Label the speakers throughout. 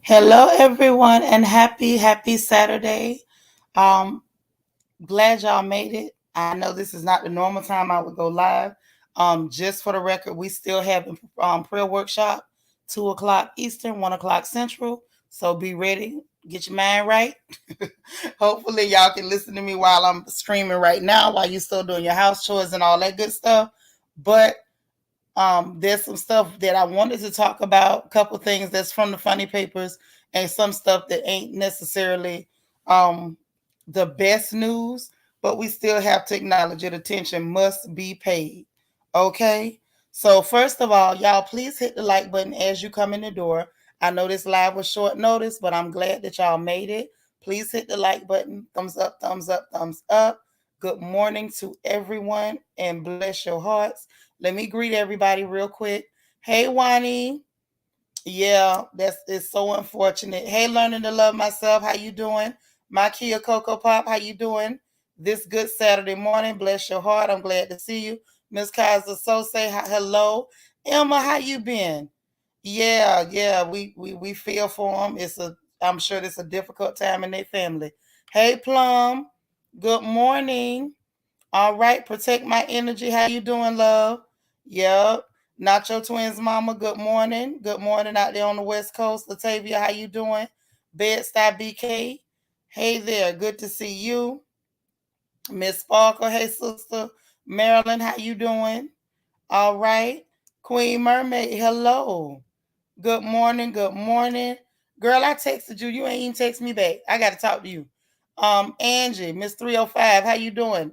Speaker 1: Hello, everyone, and happy Saturday. Um, Glad y'all made it. I know this is not the normal time I would go live. Just for the record, we still have prayer workshop, 2 o'clock Eastern, 1 o'clock Central. So be ready, get your mind right. Hopefully, y'all can listen to me while I'm streaming right now, while you're still doing your house chores and all that good stuff. But there's some stuff that I wanted to talk about, a couple things that's from the funny papers, and some stuff that ain't necessarily um, the best news, but we still have to acknowledge it. Attention must be paid. Okay? So, first of all, y'all, please hit the like button as you come in the door. I know this live was short notice, but I'm glad that y'all made it. Please hit the like button. Thumbs up, thumbs up, thumbs up. Good morning to everyone and bless your hearts. Let me greet everybody real quick. Hey, Wani. Yeah, that's it's so unfortunate. Hey, learning to love myself. How you doing? My Kia Coco Pop. How you doing? This good Saturday morning. Bless your heart. I'm glad to see you. Miss Kaiser So say hello. Emma, how you been? Yeah. We feel for them. I'm sure it's a difficult time in their family. Hey, Plum. Good morning. All right, protect my energy. How you doing, love? Yep. Nacho Twins mama, good morning. Good morning out there on the West Coast. Latavia, how you doing? Bed-Stuy BK. Hey there, good to see you. Miss Sparkle, hey sister. Marilyn, how you doing? All right. Queen Mermaid, hello. Good morning, good morning. Girl, I texted you. You ain't even text me back. I gotta talk to you. Angie, Miss 305, how you doing?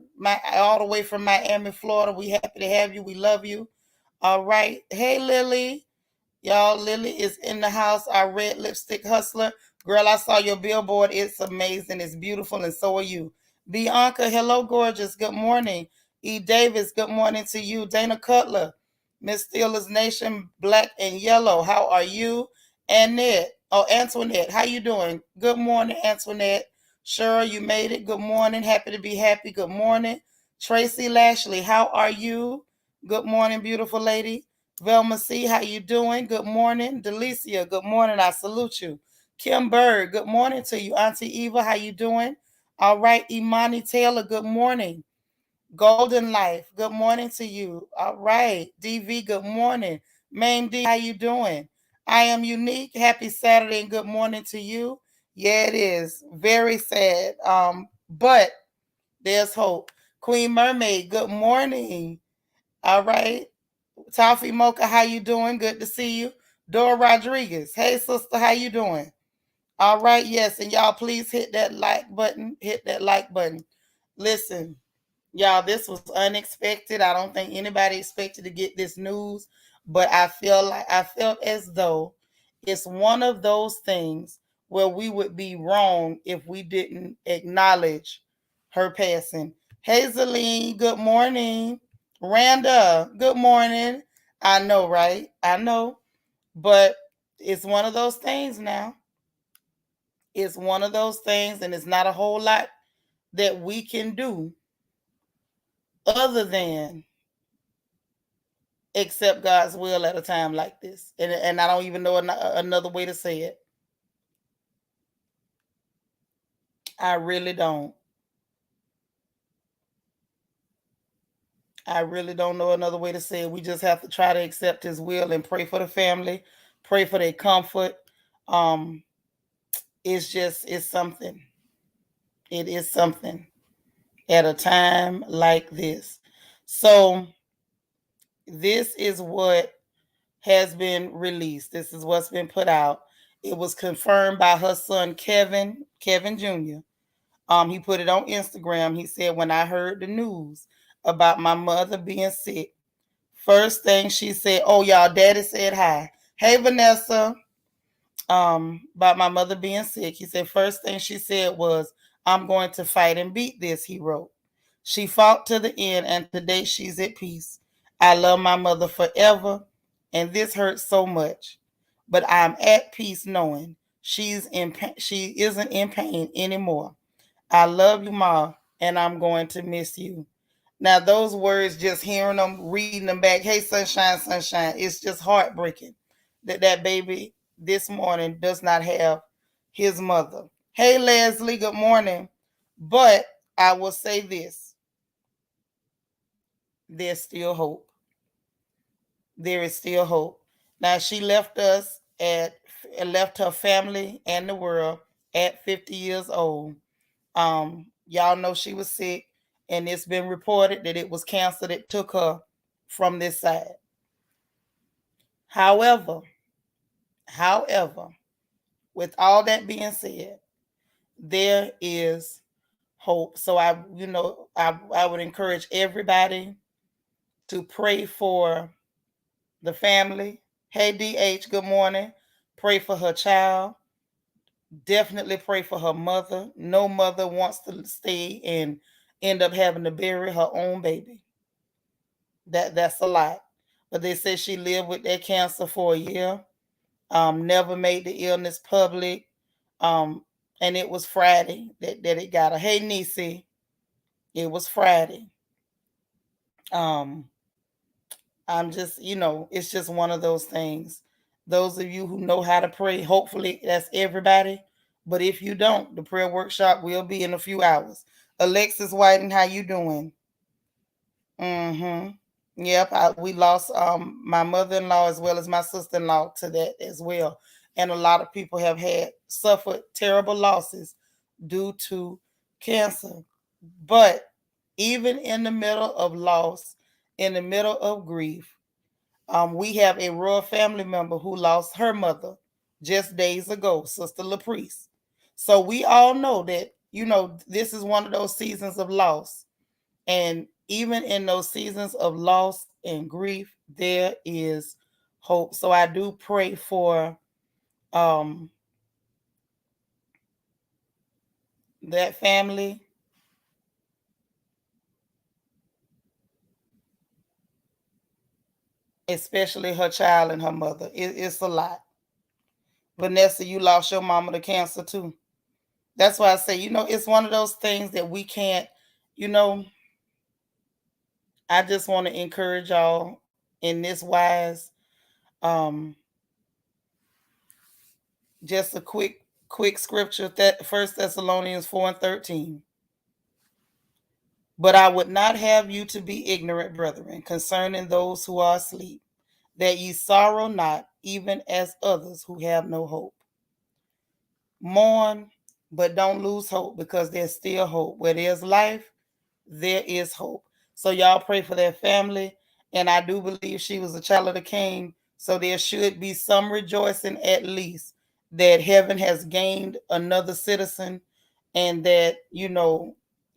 Speaker 1: All the way from Miami, Florida. We happy to have you. We love you. All right. Hey Lily. Y'all, Lily is in the house, our red lipstick hustler. Girl, I saw your billboard. It's amazing. It's beautiful, and so are you. Bianca, hello, gorgeous. Good morning. E. Davis, good morning to you. Dana Cutler, Miss Steelers Nation, black and yellow. How are you? Annette, Antoinette, how you doing? Good morning, Antoinette. Cheryl, you made it. Good morning. Happy to be happy. Good morning. Tracy Lashley, how are you? Good morning, beautiful lady. Velma C., how you doing? Good morning. Delicia, good morning. I salute you. Kim Bird, good morning to you. Auntie Eva, how you doing? All right. Imani Taylor, good morning. Golden Life, good morning to you. All right. DV, good morning. Main D, how you doing? I am unique. Happy Saturday and good morning to you. Yeah, it is. Very sad. But there's hope. Queen Mermaid, good morning. All right. Toffee Mocha, how you doing? Good to see you. Dora Rodriguez, hey sister, how you doing? All right, yes, and y'all please hit that like button. Hit that like button. Listen, y'all, this was unexpected. I don't think anybody expected to get this news, but I felt as though it's one of those things where we would be wrong if we didn't acknowledge her passing. Hazeline, good morning. Randa, good morning. I know, right? I know, but it's one of those things now. It's one of those things, and it's not a whole lot that we can do other than accept God's will at a time like this. And I don't even know another way to say it. I really don't. I really don't know another way to say it. We just have to try to accept His will and pray for the family, pray for their comfort. Um, it's something. It is something at a time like this. So this is what has been released. This is what's been put out. It was confirmed by her son Kevin Jr. He put it on Instagram. He said, when I heard the news about my mother being sick, first thing she said, oh y'all, daddy said hi. Hey Vanessa. About my mother being sick. He said, first thing she said was, I'm going to fight and beat this, he wrote. She fought to the end, and today she's at peace. I love my mother forever, and this hurts so much. But I'm at peace knowing she isn't in pain anymore. I love you, Ma, and I'm going to miss you. Now, those words, just hearing them, reading them back, hey, sunshine, sunshine, it's just heartbreaking that this morning does not have his mother. Hey, Leslie, good morning. But I will say this, there's still hope. There is still hope. Now, she left us at, left her family and the world at 50 years old. Y'all know she was sick, and it's been reported that it was cancer that took her from this side. However, however, with all that being said, there is hope. So I would encourage everybody to pray for the family. Hey DH, good morning. Pray for her child. Definitely pray for her mother. No mother wants to stay and end up having to bury her own baby. That's a lot. But they said she lived with that cancer for a year. Never made the illness public. Um, and it was Friday that it got her. Hey Nisi, it was Friday. Um, I'm just, it's just one of those things. Those of you who know how to pray, hopefully that's everybody. But if you don't, the prayer workshop will be in a few hours. Alexis Whiting, how you doing? Mm-hmm. Yep, we lost my mother-in-law as well as my sister-in-law to that as well. And a lot of people have had suffered terrible losses due to cancer. But even in the middle of loss, in the middle of grief, we have a royal family member who lost her mother just days ago, Sister LaPriest. So we all know that, this is one of those seasons of loss. And even in those seasons of loss and grief, there is hope. So I do pray for um, that family, especially her child and her mother. It's a lot. Vanessa, you lost your mama to cancer too. That's why I say, it's one of those things that we can't, you know, I just want to encourage y'all in this wise. Um, just a quick scripture, that First Thessalonians 4:13. But I would not have you to be ignorant, brethren, concerning those who are asleep, that ye sorrow not, even as others who have no hope. Mourn, but don't lose hope, because there's still hope. Where there's life, there is hope. So y'all pray for their family. And I do believe she was a child of the king. So there should be some rejoicing, at least, that heaven has gained another citizen, and that,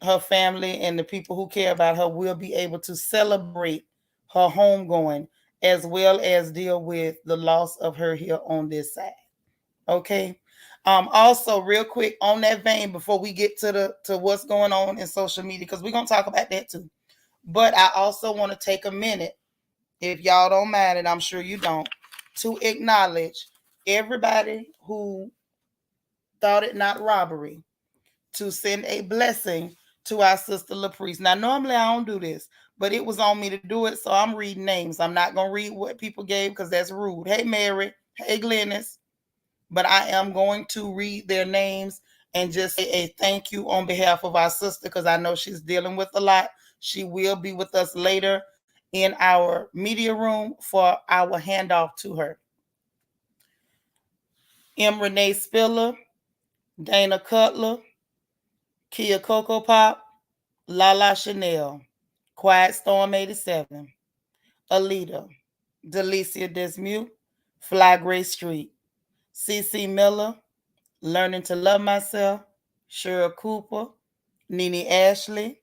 Speaker 1: her family and the people who care about her will be able to celebrate her homegoing, as well as deal with the loss of her here on this side. Okay. Also, real quick on that vein, before we get to what's going on in social media, because we're gonna talk about that too. But I also want to take a minute, if y'all don't mind, and I'm sure you don't, to acknowledge everybody who thought it not robbery to send a blessing to our sister LaPriest. Now, normally I don't do this, but it was on me to do it, so I'm reading names. I'm not gonna read what people gave because that's rude. Hey Mary, hey Glennis, but I am going to read their names and just say a thank you on behalf of our sister, because I know she's dealing with a lot. She will be with us later in our media room for our handoff to her. M. Renee Spiller, Dana Cutler, Kia Coco Pop, Lala Chanel, Quiet Storm 87, Alita, Delicia Desmute, Fly Gray Street, CC Miller, Learning to Love Myself, Cheryl Cooper, Nene Ashley,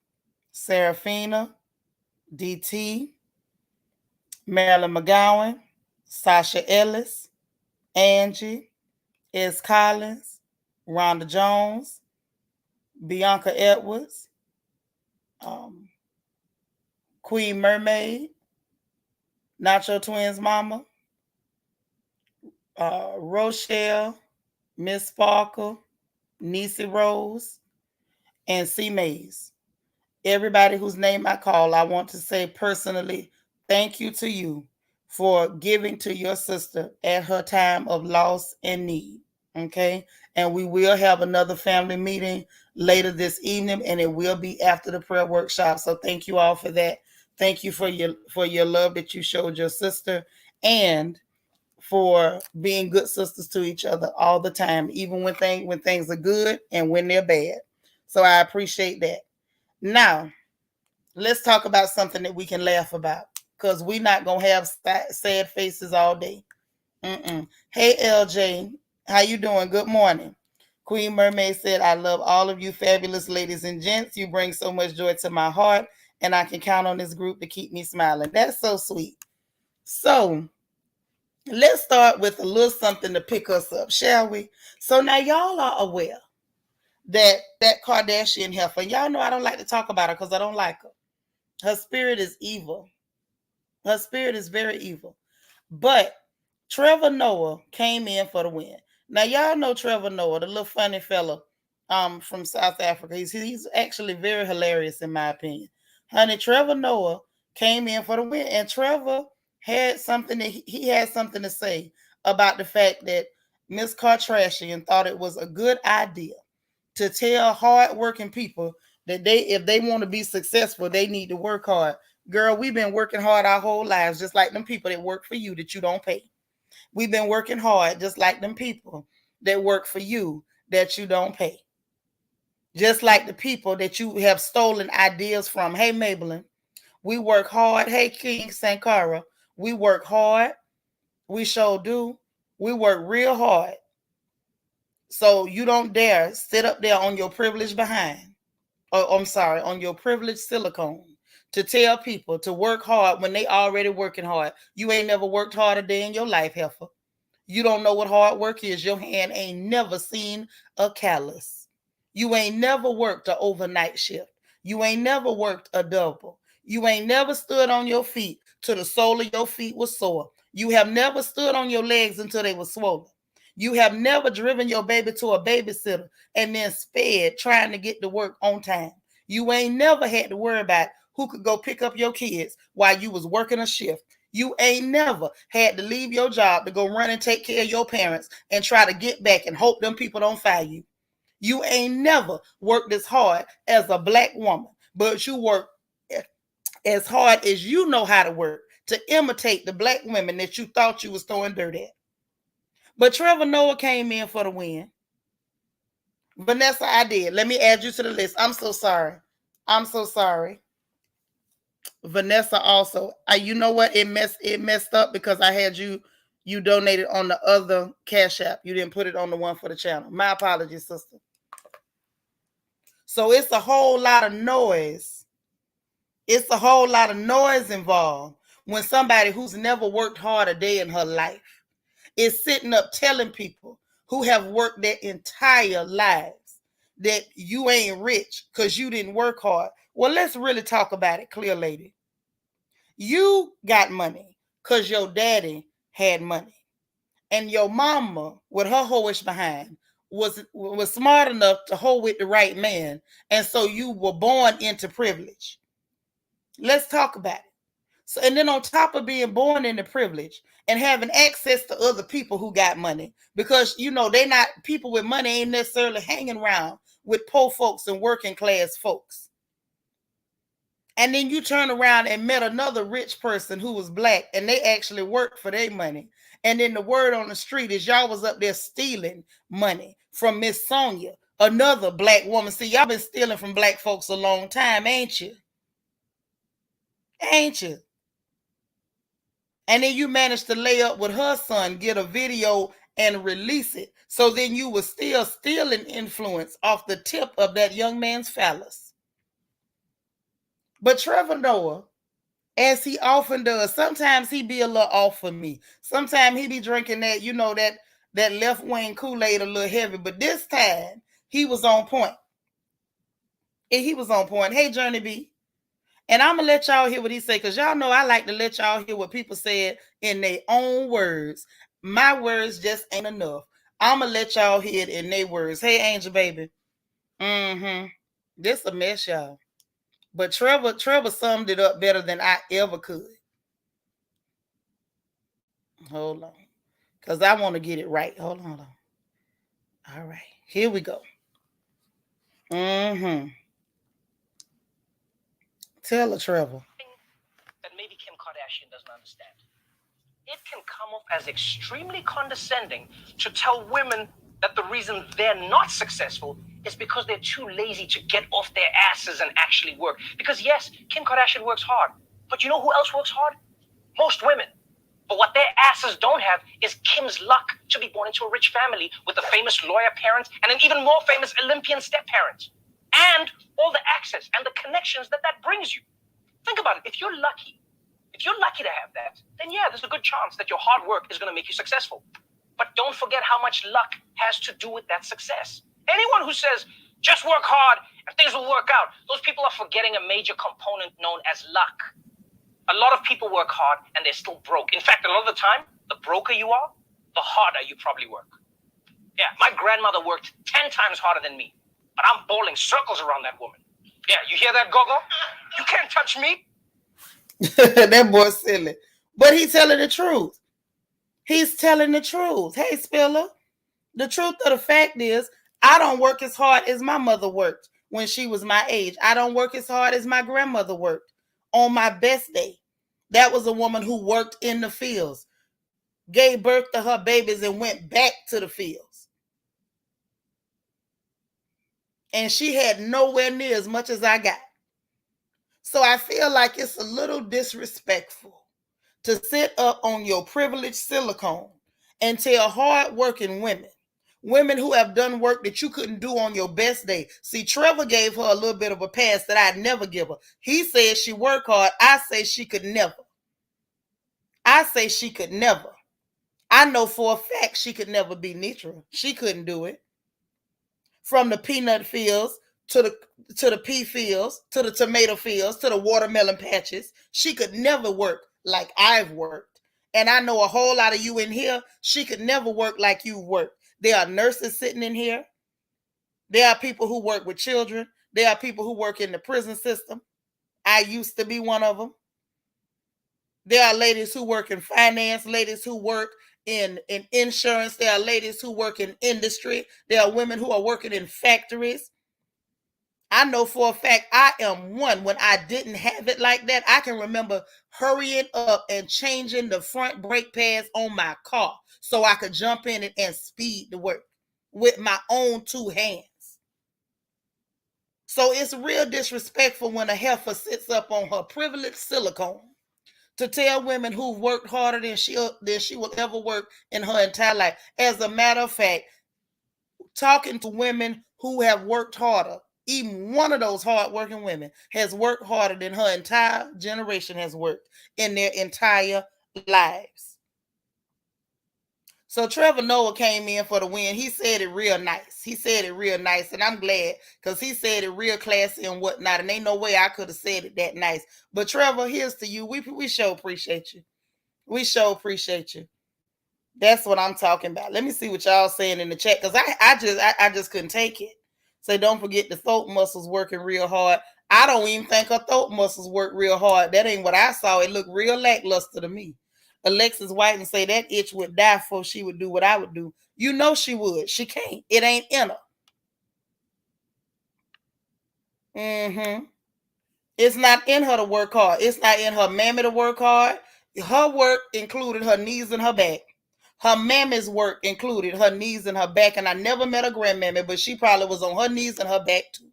Speaker 1: Serafina, DT, Marilyn McGowan, Sasha Ellis, Angie, S. Collins, Rhonda Jones, Bianca Edwards, um, Queen Mermaid, Nacho Twins Mama, Rochelle, Miss Sparkle, Niecy Rose, and C. Mays. Everybody whose name I call, I want to say personally, thank you to you for giving to your sister at her time of loss and need. Okay. And we will have another family meeting later this evening, and it will be after the prayer workshop. So thank you all for that. Thank you for your love that you showed your sister, and for being good sisters to each other all the time, even when things are good and when they're bad. So I appreciate that. Now, let's talk about something that we can laugh about, because we're not gonna have sad faces all day. Mm-mm. Hey LJ, how you doing? Good morning. Queen Mermaid said, I love all of you fabulous ladies and gents. You bring so much joy to my heart, and I can count on this group to keep me smiling. That's so sweet. So let's start with a little something to pick us up, shall we? So now y'all are aware that Kardashian heifer, y'all know I don't like to talk about her because I don't like her. Her spirit is evil. Her spirit is very evil. But Trevor Noah came in for the win. Now y'all know Trevor Noah, the little funny fella from South Africa. He's actually very hilarious in my opinion. Honey, Trevor Noah came in for the win, and Trevor had something that he had something to say about the fact that Miss Kardashian thought it was a good idea to tell hardworking people that if they want to be successful, they need to work hard. Girl, we've been working hard our whole lives, just like them people that work for you that you don't pay. We've been working hard, just like them people that work for you that you don't pay. Just like the people that you have stolen ideas from. Hey, Maybelline, we work hard. Hey, King Sankara, we work hard. We sure do. We work real hard. So you don't dare sit up there on your privileged behind. I'm sorry, on your privileged silicone to tell people to work hard when they already working hard. You ain't never worked hard a day in your life, heifer. You don't know what hard work is. Your hand ain't never seen a callus. You ain't never worked an overnight shift. You ain't never worked a double. You ain't never stood on your feet till the sole of your feet was sore. You have never stood on your legs until they were swollen. You have never driven your baby to a babysitter and then sped trying to get to work on time. You ain't never had to worry about who could go pick up your kids while you was working a shift. You ain't never had to leave your job to go run and take care of your parents and try to get back and hope them people don't fire you. You ain't never worked as hard as a black woman, but you work as hard as you know how to work to imitate the black women that you thought you was throwing dirt at. But Trevor Noah came in for the win. Vanessa, I did. Let me add you to the list. I'm so sorry. I'm so sorry. Vanessa also. You know what? It messed up because I had you donated on the other Cash App. You didn't put it on the one for the channel. My apologies, sister. So it's a whole lot of noise. It's a whole lot of noise involved when somebody who's never worked hard a day in her life is sitting up telling people who have worked their entire lives that you ain't rich because you didn't work hard. Well, let's really talk about it clear, lady. You got money because your daddy had money. And your mama, with her hoish behind, was smart enough to hold with the right man. And so you were born into privilege. Let's talk about it. So, and then on top of being born into privilege and having access to other people who got money, because they not people with money ain't necessarily hanging around with poor folks and working class folks. And then you turn around and met another rich person who was black and they actually worked for their money. And then the word on the street is y'all was up there stealing money from Miss Sonia, another black woman. See, y'all been stealing from black folks a long time, ain't you? Ain't you? And then you managed to lay up with her son, get a video and release it. So then you were still stealing influence off the tip of that young man's phallus. But Trevor Noah, as he often does, sometimes he be a little off for me. Sometimes he be drinking that left wing Kool-Aid a little heavy. But this time he was on point. And he was on point. Hey, Journey B. And I'm going to let y'all hear what he said, because y'all know I like to let y'all hear what people said in their own words. My words just ain't enough. I'm going to let y'all hear it in their words. Hey, Angel Baby. This a mess, y'all. But Trevor summed it up better than I ever could. Hold on. Because I want to get it right. Hold on, hold on. All right. Here we go. Mm-hmm. Tell her, Trevor.
Speaker 2: That maybe Kim Kardashian doesn't understand. It can come off as extremely condescending to tell women that the reason they're not successful is because they're too lazy to get off their asses and actually work. Because yes, Kim Kardashian works hard, but you know who else works hard? Most women. But what their asses don't have is Kim's luck to be born into a rich family with a famous lawyer parent and an even more famous Olympian step parent. And all the access and the connections that brings you. Think about it. If you're lucky to have that, then yeah, there's a good chance that your hard work is going to make you successful. But don't forget how much luck has to do with that success. Anyone who says, just work hard and things will work out, those people are forgetting a major component known as luck. A lot of people work hard and they're still broke. In fact, a lot of the time, the broker you are, the harder you probably work. Yeah, my grandmother worked 10 times harder than me, but I'm bowling circles around that woman. Yeah, you hear that, Gogo? You can't touch me.
Speaker 1: That boy's silly. But he's telling the truth. He's telling the truth. Hey, Spiller. The truth of the fact is, I don't work as hard as my mother worked when she was my age. I don't work as hard as my grandmother worked on my best day. That was a woman who worked in the fields, gave birth to her babies, and went back to the fields. And she had nowhere near as much as I got. So I feel like it's a little disrespectful to sit up on your privileged silicone and tell hardworking women who have done work that you couldn't do on your best day. See, Trevor gave her a little bit of a pass that I'd never give her. He said she worked hard. I say she could never. I say she could never. I know for a fact she could never be Nitra. She couldn't do it. From the peanut fields to the pea fields, to the tomato fields, to the watermelon patches. She could never work like I've worked. And I know a whole lot of you in here, she could never work like you worked. There are nurses sitting in here. There are people who work with children. There are people who work in the prison system. I used to be one of them. There are ladies who work in finance, ladies who work in insurance. There are ladies who work in industry. There are women who are working in factories. I know for a fact I am one. When I didn't have it like that, I can remember hurrying up and changing the front brake pads on my car so I could jump in it and speed to work with my own two hands. So it's real disrespectful when a heifer sits up on her privileged silicone to tell women who've worked harder than she will ever work in her entire life. As a matter of fact, talking to women who have worked harder, even one of those hardworking women has worked harder than her entire generation has worked in their entire lives. So Trevor Noah came in for the win. He said it real nice. He said it real nice, and I'm glad because he said it real classy and whatnot. And ain't no way I could have said it that nice. But Trevor, here's to you. We sure appreciate you. We sure appreciate you. That's what I'm talking about. Let me see what y'all saying in the chat because I just couldn't take it. So don't forget the throat muscles working real hard. I don't even think her throat muscles work real hard. That ain't what I saw. It looked real lackluster to me. Alexis White say that itch would die before she would do what I would do. You know she would. She can't. It ain't in her. Mm-hmm. It's not in her to work hard. It's not in her mammy to work hard. Her work included her knees and her back. Her mammy's work included her knees and her back. And I never met a grandmammy, but she probably was on her knees and her back too.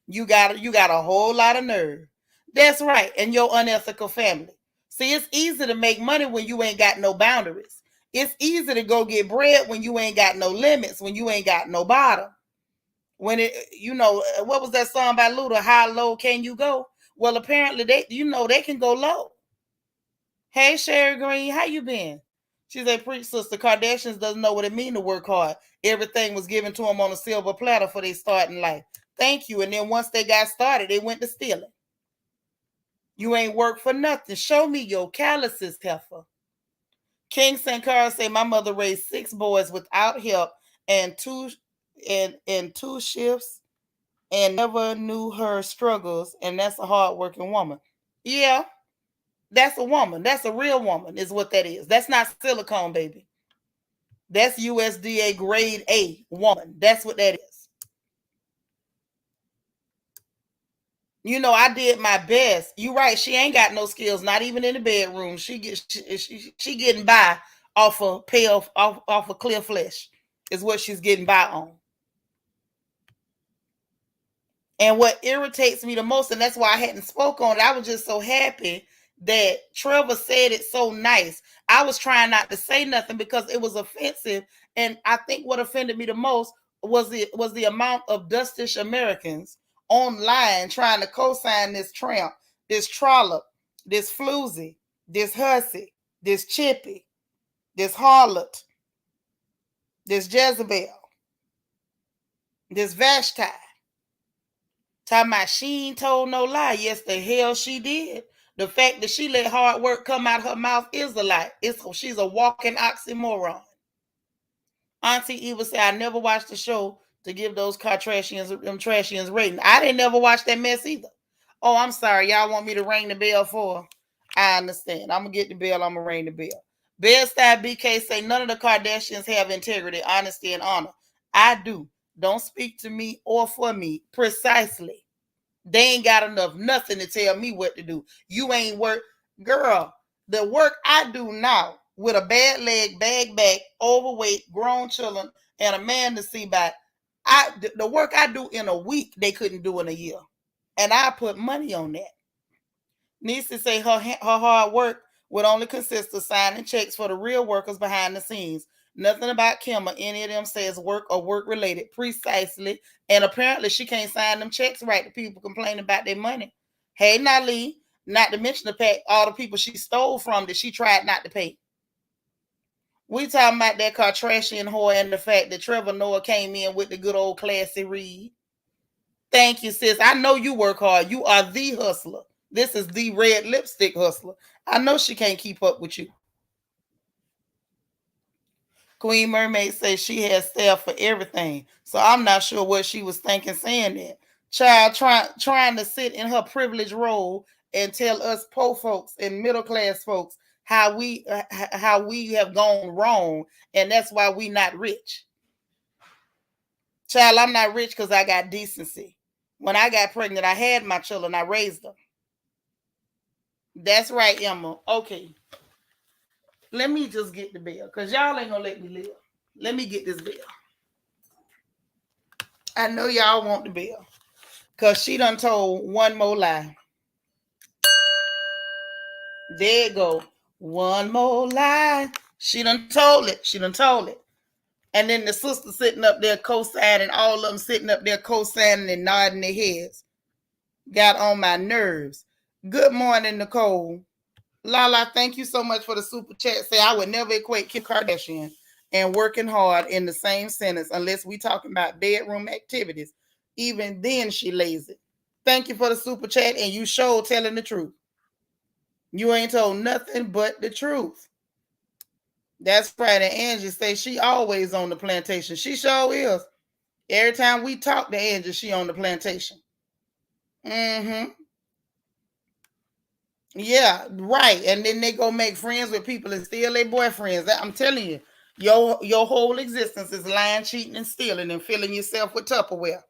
Speaker 1: You got a whole lot of nerve. That's right. And your unethical family. See, it's easy to make money when you ain't got no boundaries. It's easy to go get bread when you ain't got no limits, when you ain't got no bottom. When it, what was that song by Luda? How low can you go? Well, apparently they can go low. Hey, Sherry Green, how you been? She's a preach sister. Kardashians doesn't know what it mean to work hard. Everything was given to them on a silver platter for they start in life. Thank you. And then once they got started, they went to stealing. You ain't worked for nothing. Show me your calluses, heifer. King Sankara say my mother raised 6 boys without help and two shifts and never knew her struggles, and that's a hardworking woman. Yeah. That's a woman. That's a real woman, is what that is. That's not silicone, baby. That's USDA grade A woman. That's what that is. I did my best. You right. She ain't got no skills, not even in the bedroom. She getting by off of pale off of clear flesh is what she's getting by on. And what irritates me the most, and that's why I hadn't spoke on it, I was just so happy that Trevor said it so nice. I was trying not to say nothing because it was offensive. And I think what offended me the most was the amount of dustish Americans online trying to co-sign this tramp, this trollop, this floozy, this hussy, this chippy, this harlot, this Jezebel, this Vashti. Talking about she ain't told no lie. Yes, the hell she did. The fact that she let hard work come out her mouth is a lie. She's a walking oxymoron. Auntie Eva said, I never watched the show to give those Trashians rating. I didn't never watch that mess either. Oh, I'm sorry. Y'all want me to ring the bell for her? I understand. I'm going to get the bell. I'm going to ring the bell. Bed-Style BK say none of the Kardashians have integrity, honesty, and honor. I do. Don't speak to me or for me. Precisely. They ain't got enough nothing to tell me what to do. You ain't work. Girl, the work I do now with a bad leg, bag back, overweight, grown children, and a man to see by, the work I do in a week, they couldn't do in a year. And I put money on that. Nisa say her hard work would only consist of signing checks for the real workers behind the scenes. Nothing about Kim or any of them says work or work related. Precisely. And apparently she can't sign them checks right to people complaining about their money. Hey, Nali, not to mention the fact all the people she stole from that she tried not to pay. We talking about that Kardashian whore and the fact that Trevor Noah came in with the good old classy read. Thank you, sis. I know you work hard. You are the hustler. This is the red lipstick hustler. I know she can't keep up with you. Queen Mermaid says she has staff for everything. So I'm not sure what she was thinking saying that. Child trying to sit in her privileged role and tell us poor folks and middle class folks how we have gone wrong, and that's why we not rich. Child, I'm not rich because I got decency. When I got pregnant, I had my children. I raised them. That's right, Emma. Okay. Let me just get the bill because y'all ain't going to let me live. Let me get this bill. I know y'all want the bill because she done told one more lie. There you go. One more lie. She done told it. She done told it. And then the sister sitting up there co-signing, all of them sitting up there co-signing and nodding their heads. Got on my nerves. Good morning, Nicole. Lala, thank you so much for the super chat. Say I would never equate Kim Kardashian and working hard in the same sentence unless we talking about bedroom activities. Even then, she lazy. Thank you for the super chat, and you sure telling the truth. You ain't told nothing but the truth. That's right. And Angie say she always on the plantation. She sure is. Every time we talk to Angie, she on the plantation. Mm-hmm. Yeah, right. And then they go make friends with people and steal their boyfriends. I'm telling you, your whole existence is lying, cheating, and stealing and filling yourself with Tupperware.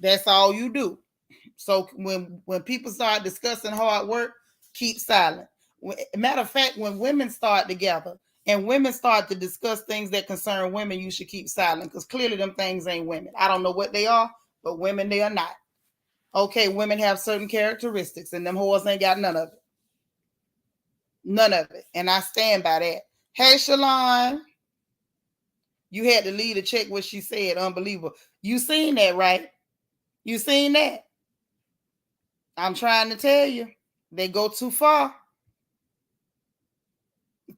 Speaker 1: That's all you do. So when people start discussing hard work, keep silent. Matter of fact, when women start together and women start to discuss things that concern women, you should keep silent because clearly them things ain't women. I don't know what they are, but women, they are not. Okay, women have certain characteristics and them whores ain't got none of it. None of it. And I stand by that. Hey, Shalon. You had to leave to check what she said. Unbelievable. You seen that, right? You seen that? I'm trying to tell you. They go too far.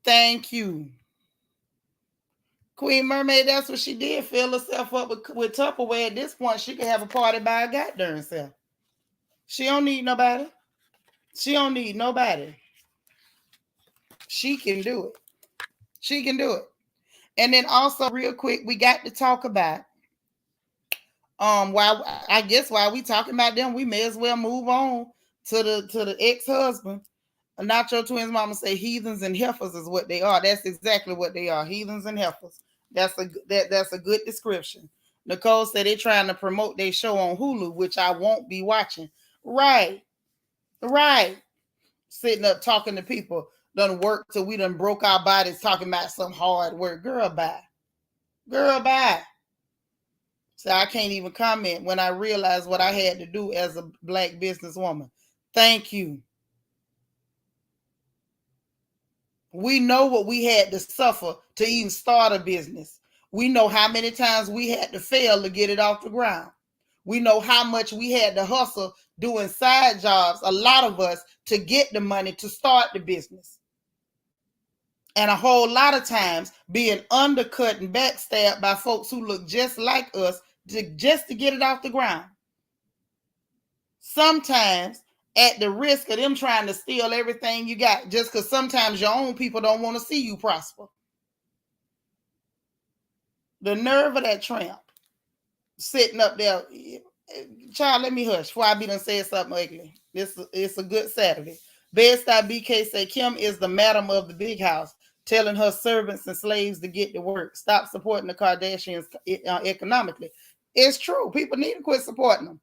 Speaker 1: Thank you. Queen Mermaid, that's what she did. Fill herself up with Tupperware. At this point, she could have a party by her goddamn self. She don't need nobody. She don't need nobody. She can do it. She can do it. And then also, real quick, we got to talk about while we talking about them, we may as well move on to the ex-husband. Not your twins mama say heathens and heifers is what they are. That's exactly what they are. Heathens and heifers. That's a good description. Nicole said they're trying to promote their show on Hulu, which I won't be watching. Right. Right. Sitting up talking to people. Done work till we done broke our bodies talking about some hard work. Girl, bye. Girl, bye. So I can't even comment when I realized what I had to do as a black businesswoman. Thank you. We know what we had to suffer to even start a business. We know how many times we had to fail to get it off the ground. We know how much we had to hustle doing side jobs, a lot of us, to get the money to start the business. And a whole lot of times being undercut and backstabbed by folks who look just like us just to get it off the ground. Sometimes at the risk of them trying to steal everything you got, just because sometimes your own people don't want to see you prosper. The nerve of that tramp sitting up there. Child, let me hush before I be done said something ugly. It's a good Saturday. Bed-Stuy BK say Kim is the madam of the big house, telling her servants and slaves to get to work. Stop supporting the Kardashians economically. It's true. People need to quit supporting them.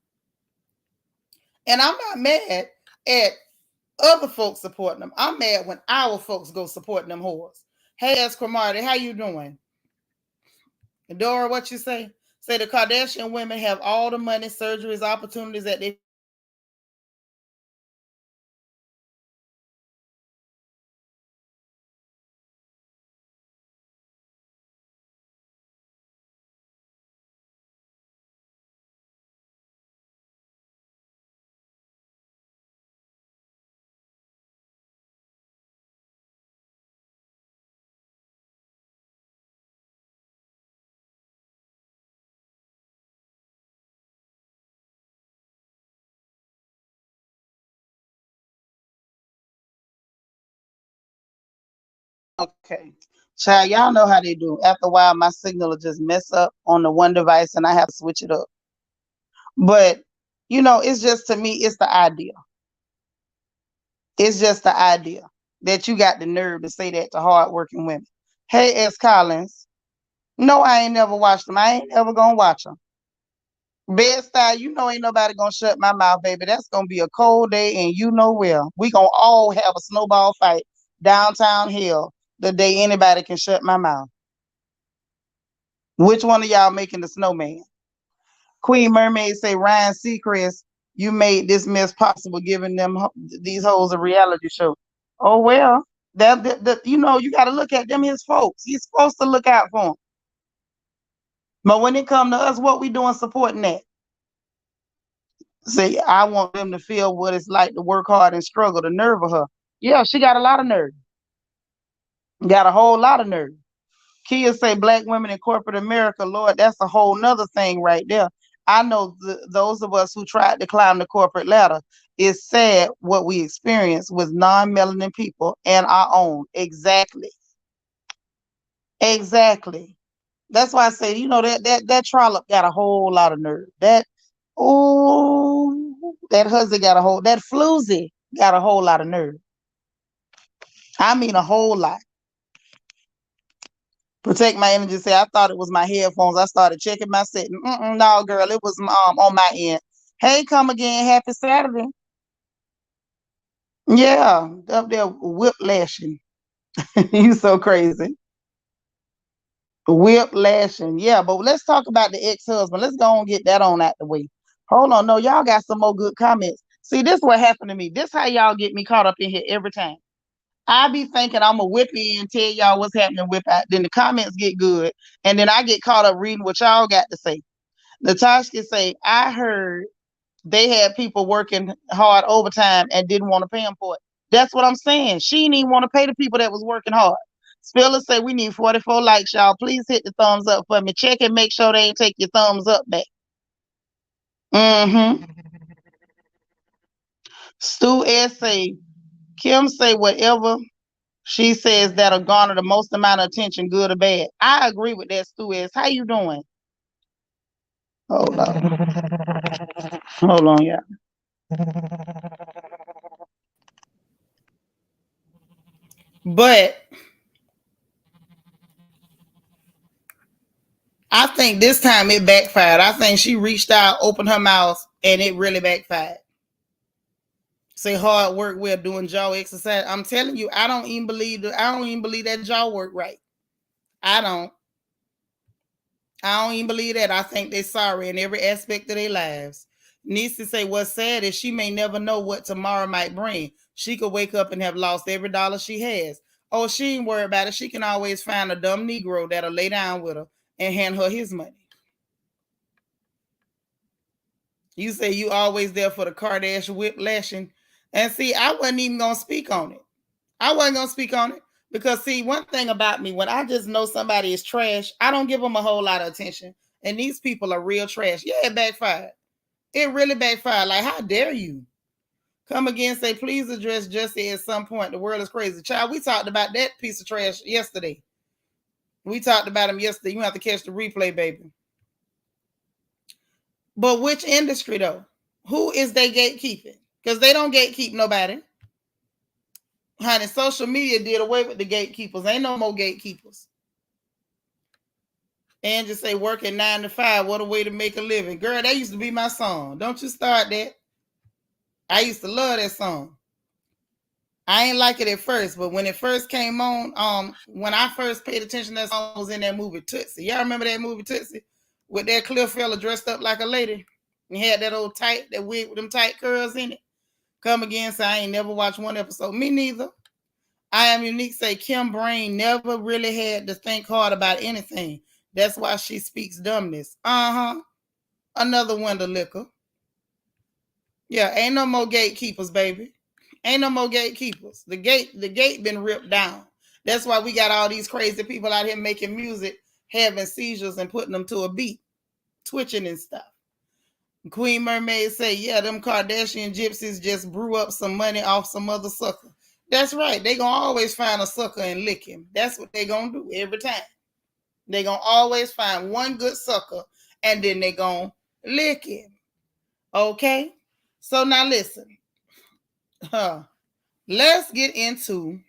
Speaker 1: And I'm not mad at other folks supporting them. I'm mad when our folks go supporting them whores. Hey, Esquimarte, how you doing? Dora, what you say? Say the Kardashian women have all the money, surgeries, opportunities that they Okay. Child, y'all know how they do. After a while, my signal will just mess up on the one device and I have to switch it up. But, it's just to me, it's the idea. It's just the idea that you got the nerve to say that to hardworking women. Hey, S. Collins. No, I ain't never watched them. I ain't ever gonna watch them. Bed-Stuy, ain't nobody gonna shut my mouth, baby. That's gonna be a cold day, and well. We gonna all have a snowball fight downtown Hill the day anybody can shut my mouth. Which one of y'all making the snowman? Queen Mermaid say, Ryan Seacrest, you made this mess possible, giving them these hoes a reality show. Oh well, you got to look at them his folks. He's supposed to look out for them. But when it come to us, what we doing supporting that? Say, I want them to feel what it's like to work hard and struggle. The nerve of her. Yeah, she got a lot of nerve. Got a whole lot of nerve. Kia say black women in corporate America, Lord, that's a whole nother thing right there. I know those of us who tried to climb the corporate ladder, it's sad what we experience with non-melanin people and our own. Exactly. Exactly. That's why I say, that trollop got a whole lot of nerve. That husband that floozy got a whole lot of nerve. I mean a whole lot. Protect my energy. Say, I thought it was my headphones. I started checking my setting. No, girl, it was on my end. Hey, come again. Happy Saturday. Yeah, up there whiplashing. You so crazy. Whiplashing. Yeah, but let's talk about the ex-husband. Let's go and get that on out the way. Hold on. No, y'all got some more good comments. See, this what happened to me. This how y'all get me caught up in here every time. I be thinking I'm a whip in and tell y'all what's happening whip out. Then the comments get good. And then I get caught up reading what y'all got to say. Natasha say, I heard they had people working hard overtime and didn't want to pay them for it. That's what I'm saying. She didn't even want to pay the people that was working hard. Spiller say, we need 44 likes, y'all. Please hit the thumbs up for me. Check and make sure they ain't take your thumbs up back. Mm-hmm. Stu S say, Kim say whatever she says that'll garner the most amount of attention, good or bad. I agree with that, Stu S. How you doing? Hold on. Hold on, y'all. But I think this time it backfired. I think she reached out, opened her mouth, and it really backfired. Say hard work, we're doing jaw exercise. I'm telling you, I don't even believe that jaw work right. I don't. I don't even believe that. I think they're sorry in every aspect of their lives. Needs to say what's sad is she may never know what tomorrow might bring. She could wake up and have lost every dollar she has. Oh, she ain't worried about it. She can always find a dumb Negro that'll lay down with her and hand her his money. You say you always there for the Kardashian whiplashing. And see, I wasn't even going to speak on it. I wasn't going to speak on it. Because, see, one thing about me, when I just know somebody is trash, I don't give them a whole lot of attention. And these people are real trash. Yeah, it backfired. It really backfired. Like, how dare you come again and say, please address Jesse at some point. The world is crazy. Child, we talked about that piece of trash yesterday. We talked about him yesterday. You have to catch the replay, baby. But which industry, though? Who is they gatekeeping? Because they don't gatekeep nobody. Honey, social media did away with the gatekeepers. Ain't no more gatekeepers. And just say working 9 to 5, what a way to make a living. Girl, that used to be my song. Don't you start that. I used to love that song. I ain't like it at first, but when it first came on, when I first paid attention, that song was in that movie Tootsie. Y'all remember that movie Tootsie? With that clear fella dressed up like a lady? And had that old tight, that wig with them tight curls in it. Come again, say I ain't never watched one episode. Me neither. I am unique, say Kim Brain never really had to think hard about anything. That's why she speaks dumbness. Another window liquor. Yeah, ain't no more gatekeepers, baby. Ain't no more gatekeepers. The gate been ripped down. That's why we got all these crazy people out here making music, having seizures and putting them to a beat, twitching and stuff. Queen Mermaid say, yeah, them Kardashian gypsies just brew up some money off some other sucker. That's right. They gonna always find a sucker and lick him. That's what they gonna do every time. They gonna always find one good sucker and then they gonna lick him. Okay? So now listen. Let's get into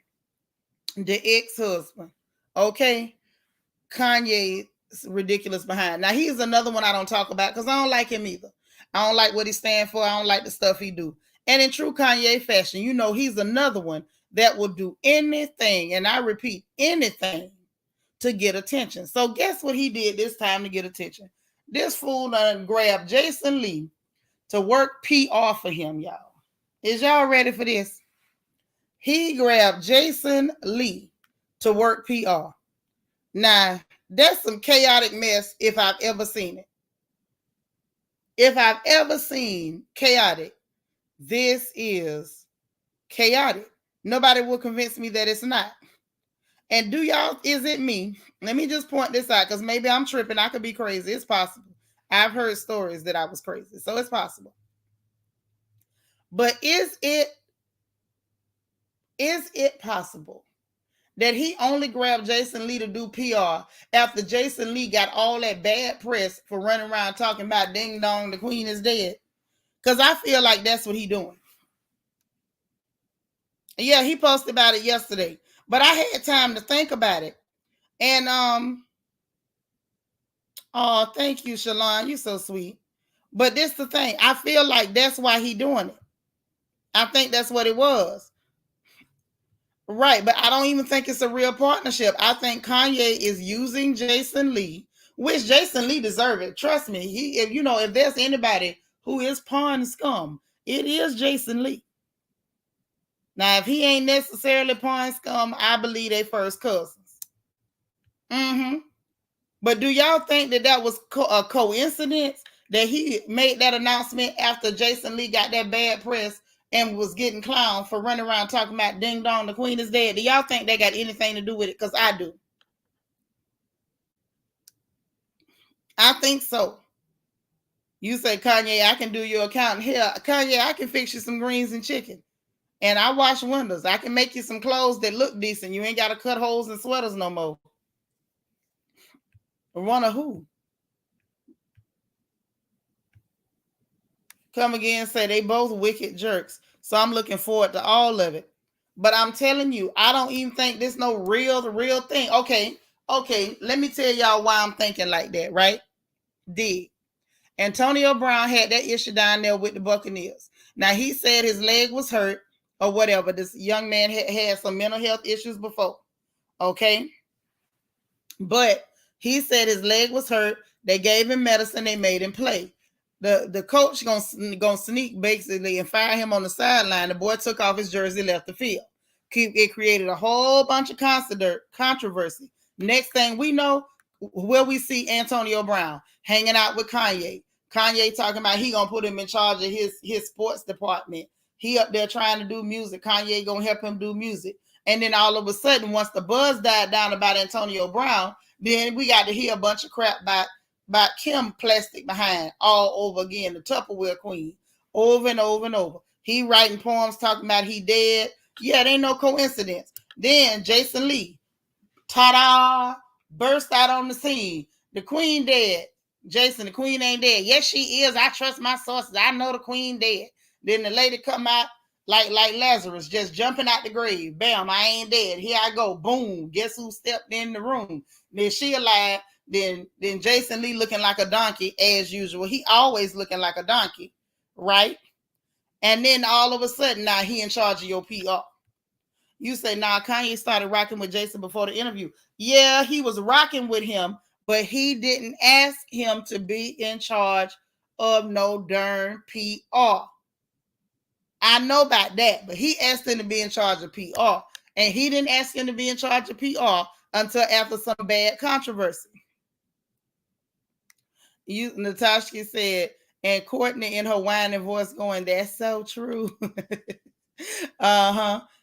Speaker 1: the ex-husband. Okay? Kanye's ridiculous behind. Now he's another one I don't talk about because I don't like him either. I don't like what he stands for. I don't like the stuff he do. And in true Kanye fashion, you know he's another one that will do anything, and I repeat, anything to get attention. So guess what he did this time to get attention? This fool done grabbed Jason Lee to work PR for him, y'all. Is y'all ready for this? He grabbed Jason Lee to work PR. Now, that's some chaotic mess if I've ever seen it. If I've ever seen chaotic, this is chaotic. Nobody will convince me that it's not. And do y'all, is it me? Let me just point this out because maybe I'm tripping. I could be crazy. It's possible. I've heard stories that I was crazy. So it's possible. But is it possible that he only grabbed Jason Lee to do PR after Jason Lee got all that bad press for running around talking about ding dong, the queen is dead? Because I feel like that's what he doing. Yeah, he posted about it yesterday. But I had time to think about it. And oh, thank you, Shalon. You so sweet. But this the thing. I feel like that's why he doing it. I think that's what it was. Right, but I don't even think it's a real partnership. I think Kanye is using Jason Lee, which Jason Lee deserves it. Trust me. If there's anybody who is pawn scum, it is Jason Lee. Now, if he ain't necessarily pawn scum, I believe they first cousins. But do y'all think that was a coincidence that he made that announcement after Jason Lee got that bad press and was getting clowned for running around talking about ding dong, the queen is dead? Do y'all think they got anything to do with it? Because I do. I think so. You say, Kanye, I can do your account. Here, Kanye, I can fix you some greens and chicken. And I wash windows. I can make you some clothes that look decent. You ain't got to cut holes in sweaters no more. Run a who? Come again, say they both wicked jerks. So I'm looking forward to all of it. But I'm telling you, I don't even think this no real thing. Okay. Let me tell y'all why I'm thinking like that, right? Dig. Antonio Brown had that issue down there with the Buccaneers. Now he said his leg was hurt or whatever. This young man had some mental health issues before. Okay. But he said his leg was hurt. They gave him medicine. They made him play. The coach gonna sneak basically and fire him on the sideline. The boy took off his jersey, left the field. It created a whole bunch of controversy. Next thing we know, where we see Antonio Brown hanging out with Kanye. Kanye talking about he gonna put him in charge of his sports department. He up there trying to do music. Kanye gonna help him do music. And then all of a sudden, once the buzz died down about Antonio Brown, then we got to hear a bunch of crap about Kim Plastic Behind all over again, the Tupperware Queen, over and over and over. He writing poems talking about he dead. Yeah, it ain't no coincidence. Then Jason Lee, ta-da, burst out on the scene. The Queen dead. Jason, the Queen ain't dead. Yes, she is. I trust my sources. I know the Queen dead. Then the lady come out like Lazarus, just jumping out the grave. Bam, I ain't dead. Here I go. Boom. Guess who stepped in the room? Then she alive. Then Jason Lee looking like a donkey as usual. He always looking like a donkey, right? And then all of a sudden, now he in charge of your PR. You say, nah, Kanye started rocking with Jason before the interview. Yeah, he was rocking with him, but he didn't ask him to be in charge of no darn PR. I know about that, but he asked him to be in charge of PR. And he didn't ask him to be in charge of PR until after some bad controversy. Natasha said, and Courtney in her whining voice going, that's so true.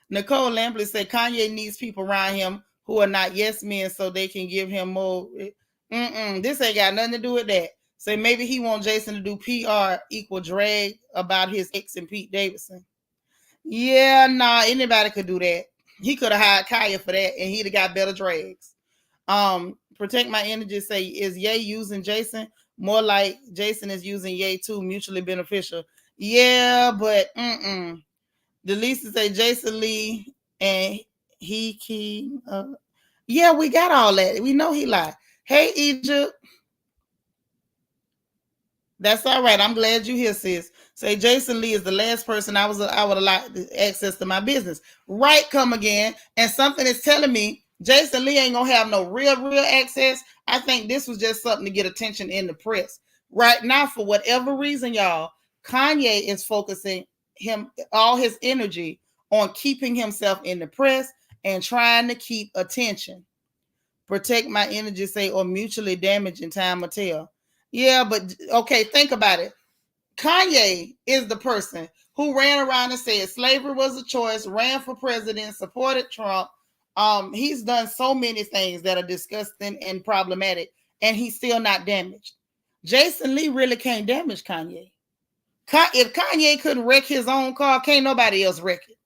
Speaker 1: Nicole Lampley said Kanye needs people around him who are not yes men so they can give him more. This ain't got nothing to do with that. So maybe he want Jason to do PR equal drag about his ex and Pete Davidson. Yeah, nah, anybody could do that. He could have hired Kaya for that and he'd have got better drags. Protect My Energy say, is Ye using Jason? More like Jason is using Ye too, mutually beneficial. Yeah, but Delisa say Jason Lee and he yeah, we got all that. We know he lied. Hey, Egypt. That's all right. I'm glad you here, sis. Say Jason Lee is the last person I would allow access to my business. Right, come again. And something is telling me Jason Lee ain't gonna have no real access. I think this was just something to get attention in the press. Right now, for whatever reason, y'all, Kanye is focusing all his energy on keeping himself in the press and trying to keep attention. Protect My Energy say, or mutually damaging, time will tell. Yeah, but okay, think about it. Kanye is the person who ran around and said slavery was a choice, ran for president, supported Trump. He's done so many things that are disgusting and problematic, and he's still not damaged. Jason Lee really can't damage Kanye. If Kanye couldn't wreck his own car, can't nobody else wreck it.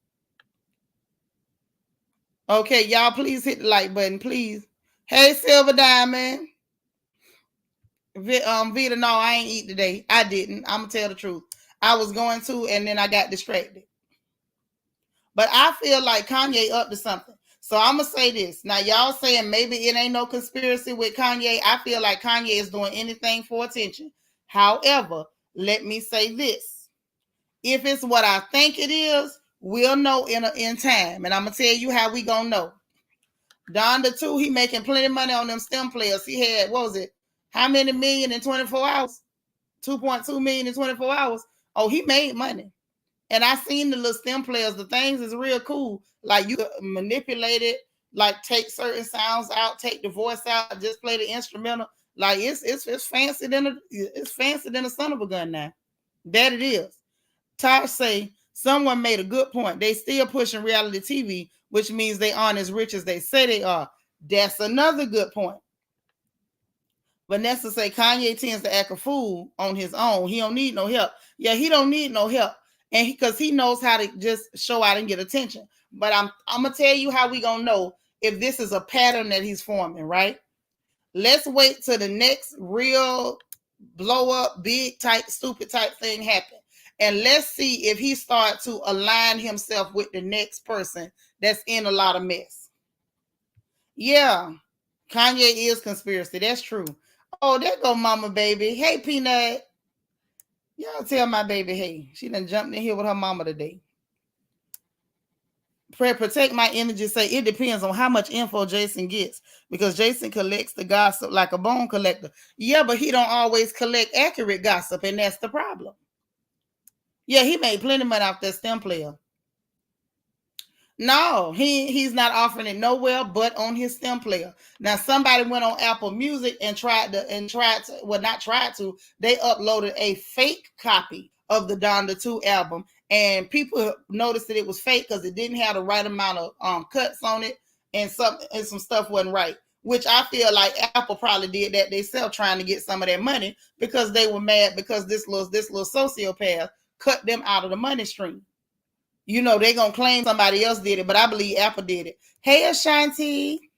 Speaker 1: Okay, y'all, please hit the like button, please. Hey, Silver Diamond. Vita, no, I ain't eat today. I didn't. I'm gonna tell the truth. I was going to, and then I got distracted. But I feel like Kanye up to something. So I'm gonna say this. Now, y'all saying maybe it ain't no conspiracy with Kanye. I feel like Kanye is doing anything for attention. However, let me say this. If it's what I think it is, we'll know in time. And I'm gonna tell you how we gonna know. Donda too, he making plenty of money on them STEM players. He had, what was it? How many million in 24 hours? 2.2 million in 24 hours. Oh, he made money. And I seen the little STEM players. The things is real cool. Like you manipulate it, like take certain sounds out, take the voice out, just play the instrumental. Like it's fancy than a son of a gun now. That it is. Tosh say someone made a good point. They still pushing reality TV, which means they aren't as rich as they say they are. That's another good point. Vanessa say Kanye tends to act a fool on his own. He don't need no help. Yeah, he don't need no help. And because he knows how to just show out and get attention. But I'm gonna tell you how we gonna know if this is a pattern that he's forming, right? Let's wait till the next real blow up, big type, stupid type thing happen. And let's see if he start to align himself with the next person that's in a lot of mess. Yeah, Kanye is conspiracy. That's true. Oh, there go mama baby. Hey, Peanut. Y'all tell my baby, hey, she done jumped in here with her mama today. Protect my energy. Say it depends on how much info Jason gets, because Jason collects the gossip like a bone collector. Yeah, but he don't always collect accurate gossip, and that's the problem. Yeah, he made plenty of money off that stem player. No, he's not offering it nowhere but on his stem player. Now somebody went on Apple Music and tried to well, not tried to, they uploaded a fake copy of the Donda 2 album, and people noticed that it was fake because it didn't have the right amount of cuts on it, and some stuff wasn't right. Which I feel like Apple probably did that themselves, trying to get some of that money, because they were mad because this little sociopath cut them out of the money stream. You know, they're going to claim somebody else did it, but I believe Apple did it. Hey, Ashanti.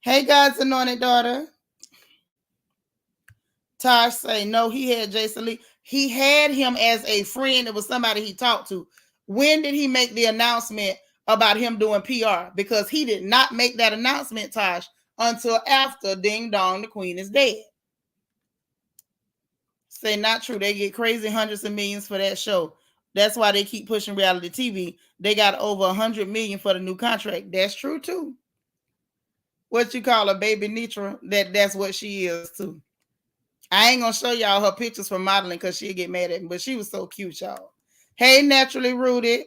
Speaker 1: Hey, God's anointed daughter. Tosh say, no, he had Jason Lee. He had him as a friend. It was somebody he talked to. When did he make the announcement about him doing PR? Because he did not make that announcement, Tosh, until after Ding Dong, the Queen is dead. Say not true. They get crazy hundreds of millions for that show. That's why they keep pushing reality TV. They got over 100 million for the new contract. That's true too. What you call a baby Nitra? That's what she is too. I ain't gonna show y'all her pictures from modeling because she'll get mad at me. But she was so cute, y'all. Hey, naturally rooted.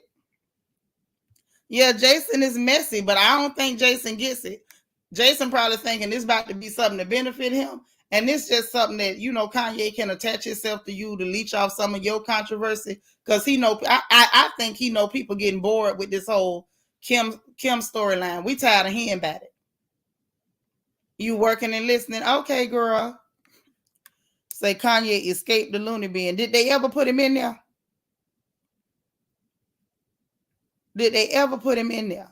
Speaker 1: Yeah, Jason is messy, but I don't think Jason gets it. Jason probably thinking this about to be something to benefit him. And it's just something that, you know, Kanye can attach himself to you to leech off some of your controversy. Because he know, I think he know people getting bored with this whole Kim storyline. We tired of hearing about it. You working and listening? Okay, girl. Say Kanye escaped the loony bin. Did they ever put him in there? Did they ever put him in there?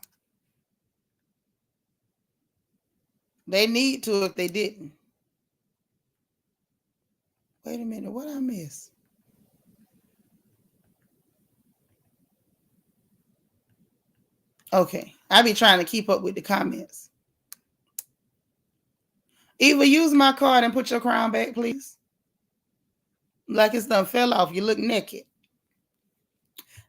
Speaker 1: They need to if they didn't. Wait a minute, what I miss? Okay, I be trying to keep up with the comments. Eva, use my card and put your crown back, please. Like it's done fell off. You look naked.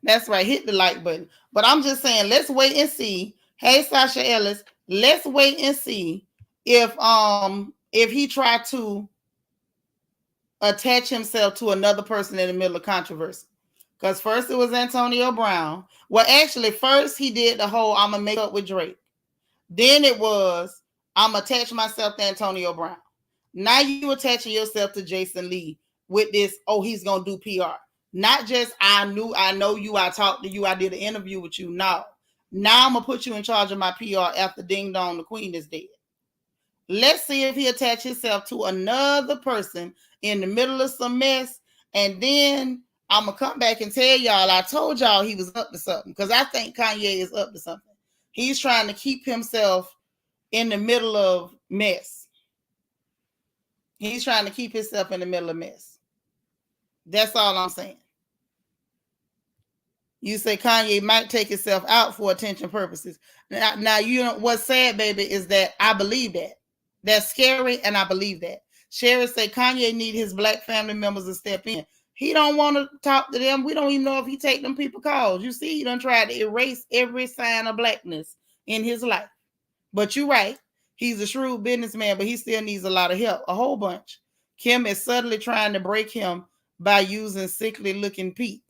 Speaker 1: That's right. Hit the like button. But I'm just saying, let's wait and see. Hey, Sasha Ellis, let's wait and see if he tried to attach himself to another person in the middle of controversy. Because first it was Antonio Brown. Well, actually, first he did the whole I'm gonna make up with Drake. Then it was I'm attach myself to Antonio Brown. Now you attaching yourself to Jason Lee with this, oh, he's gonna do PR. Not just I know you, I talked to you, I did an interview with you. No. Now I'm gonna put you in charge of my PR after Ding Dong, the Queen is dead. Let's see if he attach himself to another person in the middle of some mess, and then I'm gonna come back and tell y'all I told y'all he was up to something, because I think Kanye is up to something. He's trying to keep himself in the middle of mess. He's trying to keep himself in the middle of mess. That's all I'm saying. You say Kanye might take himself out for attention purposes. Now you know what's sad, baby, is that I believe that. That's scary, and I believe that. Sherry say Kanye need his black family members to step in. He don't want to talk to them. We don't even know if he take them people calls. You see, he done tried to erase every sign of blackness in his life. But you're right. He's a shrewd businessman, but he still needs a lot of help, a whole bunch. Kim is subtly trying to break him by using sickly looking Pete.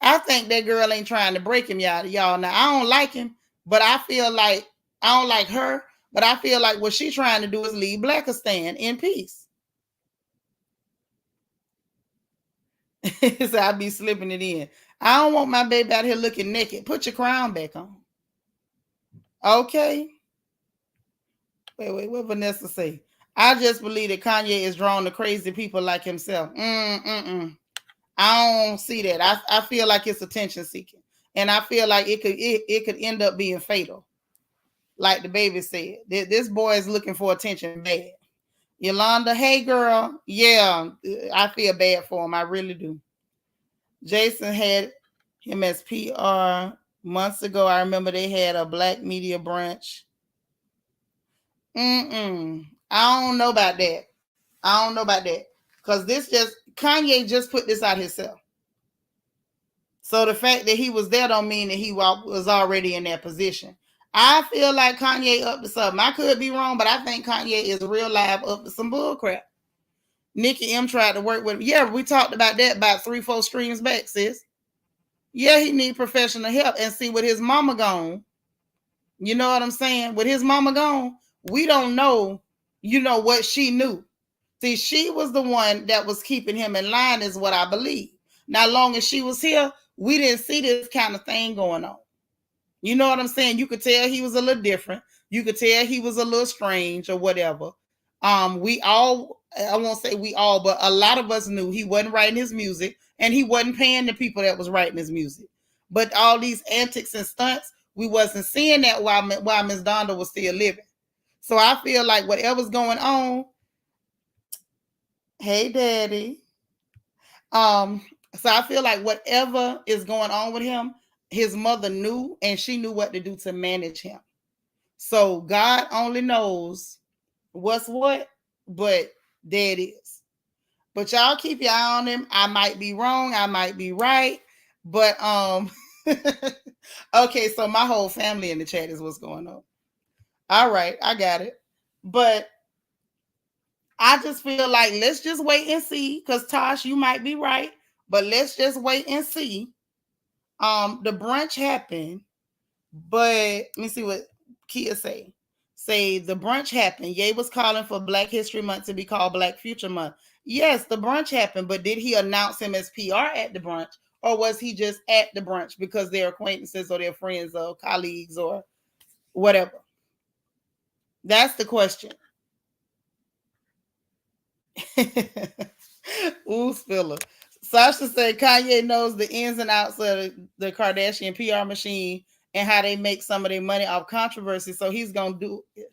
Speaker 1: I think that girl ain't trying to break him, y'all. Now, I don't like him, but I feel like I don't like her, but I feel like what she's trying to do is leave Blackistan in peace. So I be slipping it in. I don't want my baby out here looking naked. Put your crown back on. Okay. Wait, what Vanessa say? I just believe that Kanye is drawn to crazy people like himself. I don't see that. I feel like it's attention seeking, and I feel like it could end up being fatal. Like the baby said, this boy is looking for attention bad. Yolanda, hey girl, yeah, I feel bad for him. I really do. Jason had him as PR months ago. I remember they had a black media brunch. I don't know about that. I don't know about that. Because this just, Kanye just put this out himself. So the fact that he was there don't mean that he was already in that position. I feel like Kanye up to something. I could be wrong, but I think Kanye is real live up to some bullcrap. Nicki M tried to work with him. Yeah, we talked about that about 3-4 streams back, sis. Yeah, he need professional help. And see, with his mama gone, you know what I'm saying? With his mama gone, we don't know, what she knew. See, she was the one that was keeping him in line, is what I believe. Now, long as she was here, we didn't see this kind of thing going on. You know what I'm saying? You could tell he was a little different. You could tell he was a little strange or whatever. We all, I won't say we all, but a lot of us knew he wasn't writing his music and he wasn't paying the people that was writing his music. But all these antics and stunts, we wasn't seeing that while Miss Donda was still living. So I feel like whatever's going on, hey daddy. So I feel like whatever is going on with him, his mother knew and she knew what to do to manage him. So God only knows what's what, but there it is. But y'all keep your eye on him. I might be wrong, I might be right, but okay, so my whole family in the chat is what's going on. All right, I got it. But I just feel like let's just wait and see, because Tosh, you might be right, but let's just wait and see. The brunch happened, but let me see what Kia say. Say the brunch happened. Ye was calling for Black History Month to be called Black Future Month. Yes, the brunch happened, but did he announce him as PR at the brunch, or was he just at the brunch because they're acquaintances or they're friends or colleagues or whatever? That's the question. Ooh, Spiller. Sasha said Kanye knows the ins and outs of the Kardashian PR machine and how they make some of their money off controversy. So he's gonna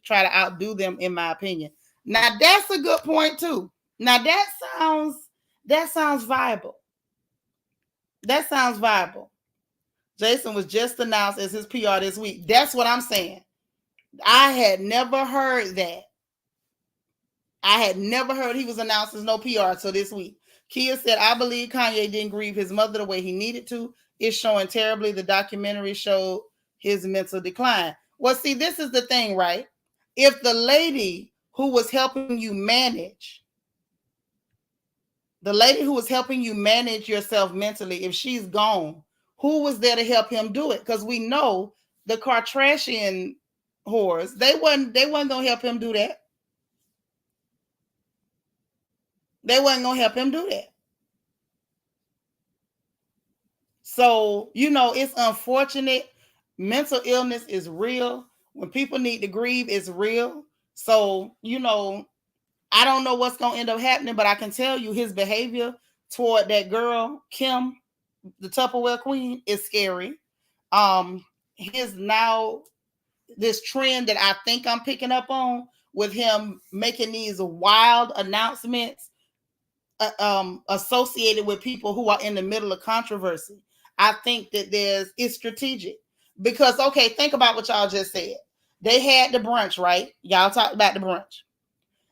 Speaker 1: try to outdo them, in my opinion. Now that's a good point too. Now that sounds viable. That sounds viable. Jason was just announced as his PR this week. That's what I'm saying. I had never heard that. I had never heard he was announced as no PR until this week. Kia said, I believe Kanye didn't grieve his mother the way he needed to. It's showing terribly. The documentary showed his mental decline. Well, see, this is the thing, right? If the lady who was helping you manage, yourself mentally, if she's gone, who was there to help him do it? Because we know the Kardashian whores, they wasn't going to help him do that. They wasn't going to help him do that. So, it's unfortunate. Mental illness is real. When people need to grieve, it's real. So, I don't know what's going to end up happening, but I can tell you his behavior toward that girl, Kim, the Tupperware queen, is scary. His now, this trend that I think I'm picking up on with him making these wild announcements associated with people who are in the middle of controversy. I think that it's strategic because, okay, think about what y'all just said. They had the brunch, right? Y'all talked about the brunch.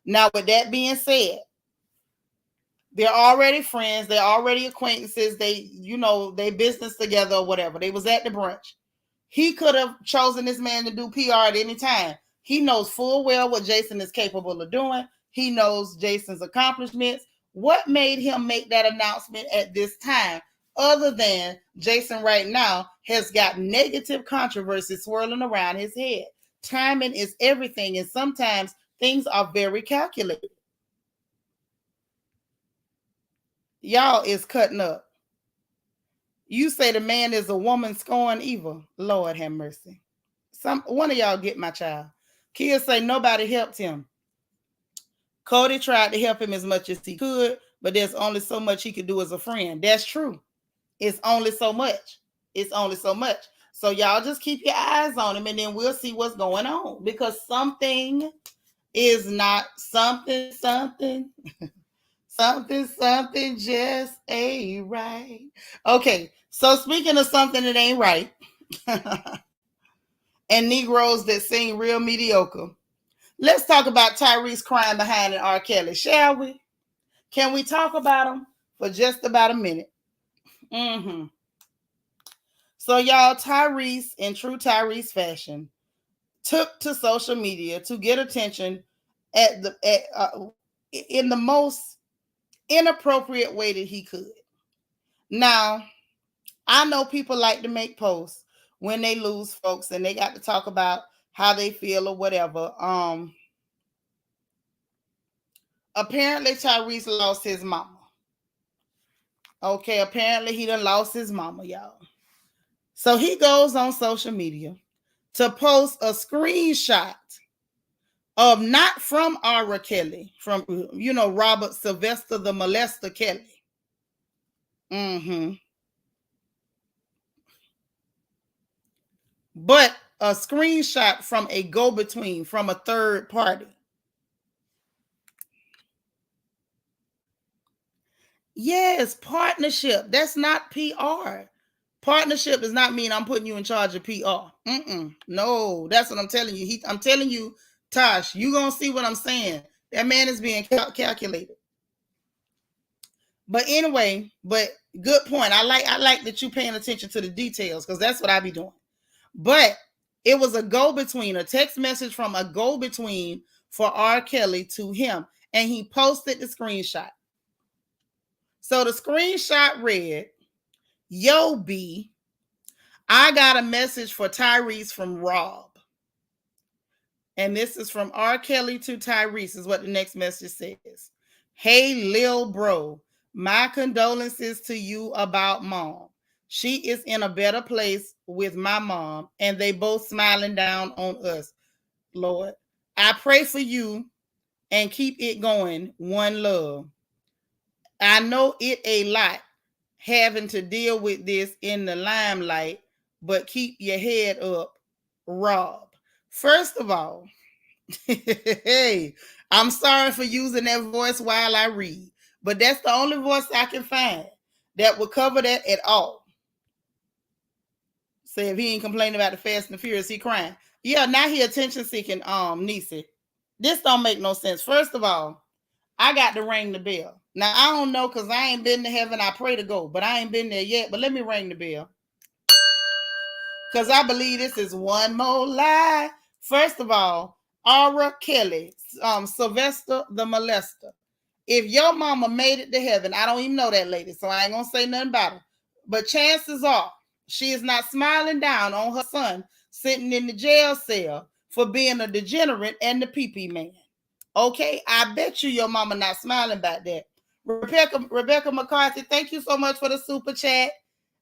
Speaker 1: Now, with that being said, they're already friends. They're already acquaintances. They business together or whatever. They was at the brunch. He could have chosen this man to do PR at any time. He knows full well what Jason is capable of doing. He knows Jason's accomplishments. What made him make that announcement at this time, other than Jason right now has got negative controversy swirling around his head? Timing is everything, and sometimes things are very calculated. Y'all is cutting up. You say the man is a woman scorn evil. Lord have mercy. One of y'all get my child. Kia say nobody helped him. Cody tried to help him as much as he could, but there's only so much he could do as a friend. That's true. It's only so much. So y'all just keep your eyes on him, and then we'll see what's going on, because something is not something. Something just ain't right. Okay, so speaking of something that ain't right, and Negroes that sing real mediocre, let's talk about Tyrese crying behind an R. Kelly, shall we? Can we talk about him for just about a minute? Mm-hmm. So, y'all, Tyrese, in true Tyrese fashion, took to social media to get attention in the most inappropriate way that he could. Now, I know people like to make posts when they lose folks and they got to talk about how they feel or whatever. Apparently Tyrese lost his mama. Okay, apparently he done lost his mama, y'all. So he goes on social media to post a screenshot of not from Ara Kelly, from Robert Sylvester the molester Kelly. Mm-hmm. But a screenshot from a go-between, from a third party. Yes, partnership. That's not PR. Partnership does not mean I'm putting you in charge of PR. No, that's what I'm telling you. I'm telling you, Tosh, you gonna see what I'm saying. That man is being calculated. But anyway, good point. I like that you paying attention to the details because that's what I be doing. But it was a go-between, a text message from a go-between for R. Kelly to him, and he posted the screenshot. So the screenshot read, "Yo, B, I got a message for Tyrese from Rob." And this is from R. Kelly to Tyrese, is what the next message says. "Hey, Lil Bro, my condolences to you about mom. She is in a better place with my mom, and they both smiling down on us. Lord, I pray for you and keep it going. One love. I know it a lot having to deal with this in the limelight, but keep your head up, Rob." First of all, hey, I'm sorry for using that voice while I read, but that's the only voice I can find that will cover that at all. Say if he ain't complaining about the Fast and the Furious, he crying. Yeah, now he attention seeking, Niecy. This don't make no sense. First of all, I got to ring the bell. Now I don't know because I ain't been to heaven. I pray to go, but I ain't been there yet. But let me ring the bell. Because I believe this is one more lie. First of all, Ara Kelly, Sylvester the molester. If your mama made it to heaven, I don't even know that lady, so I ain't gonna say nothing about her. But chances are she is not smiling down on her son sitting in the jail cell for being a degenerate and the pee-pee man. Okay, I bet you your mama not smiling about that. Rebecca McCarthy, thank you so much for the super chat.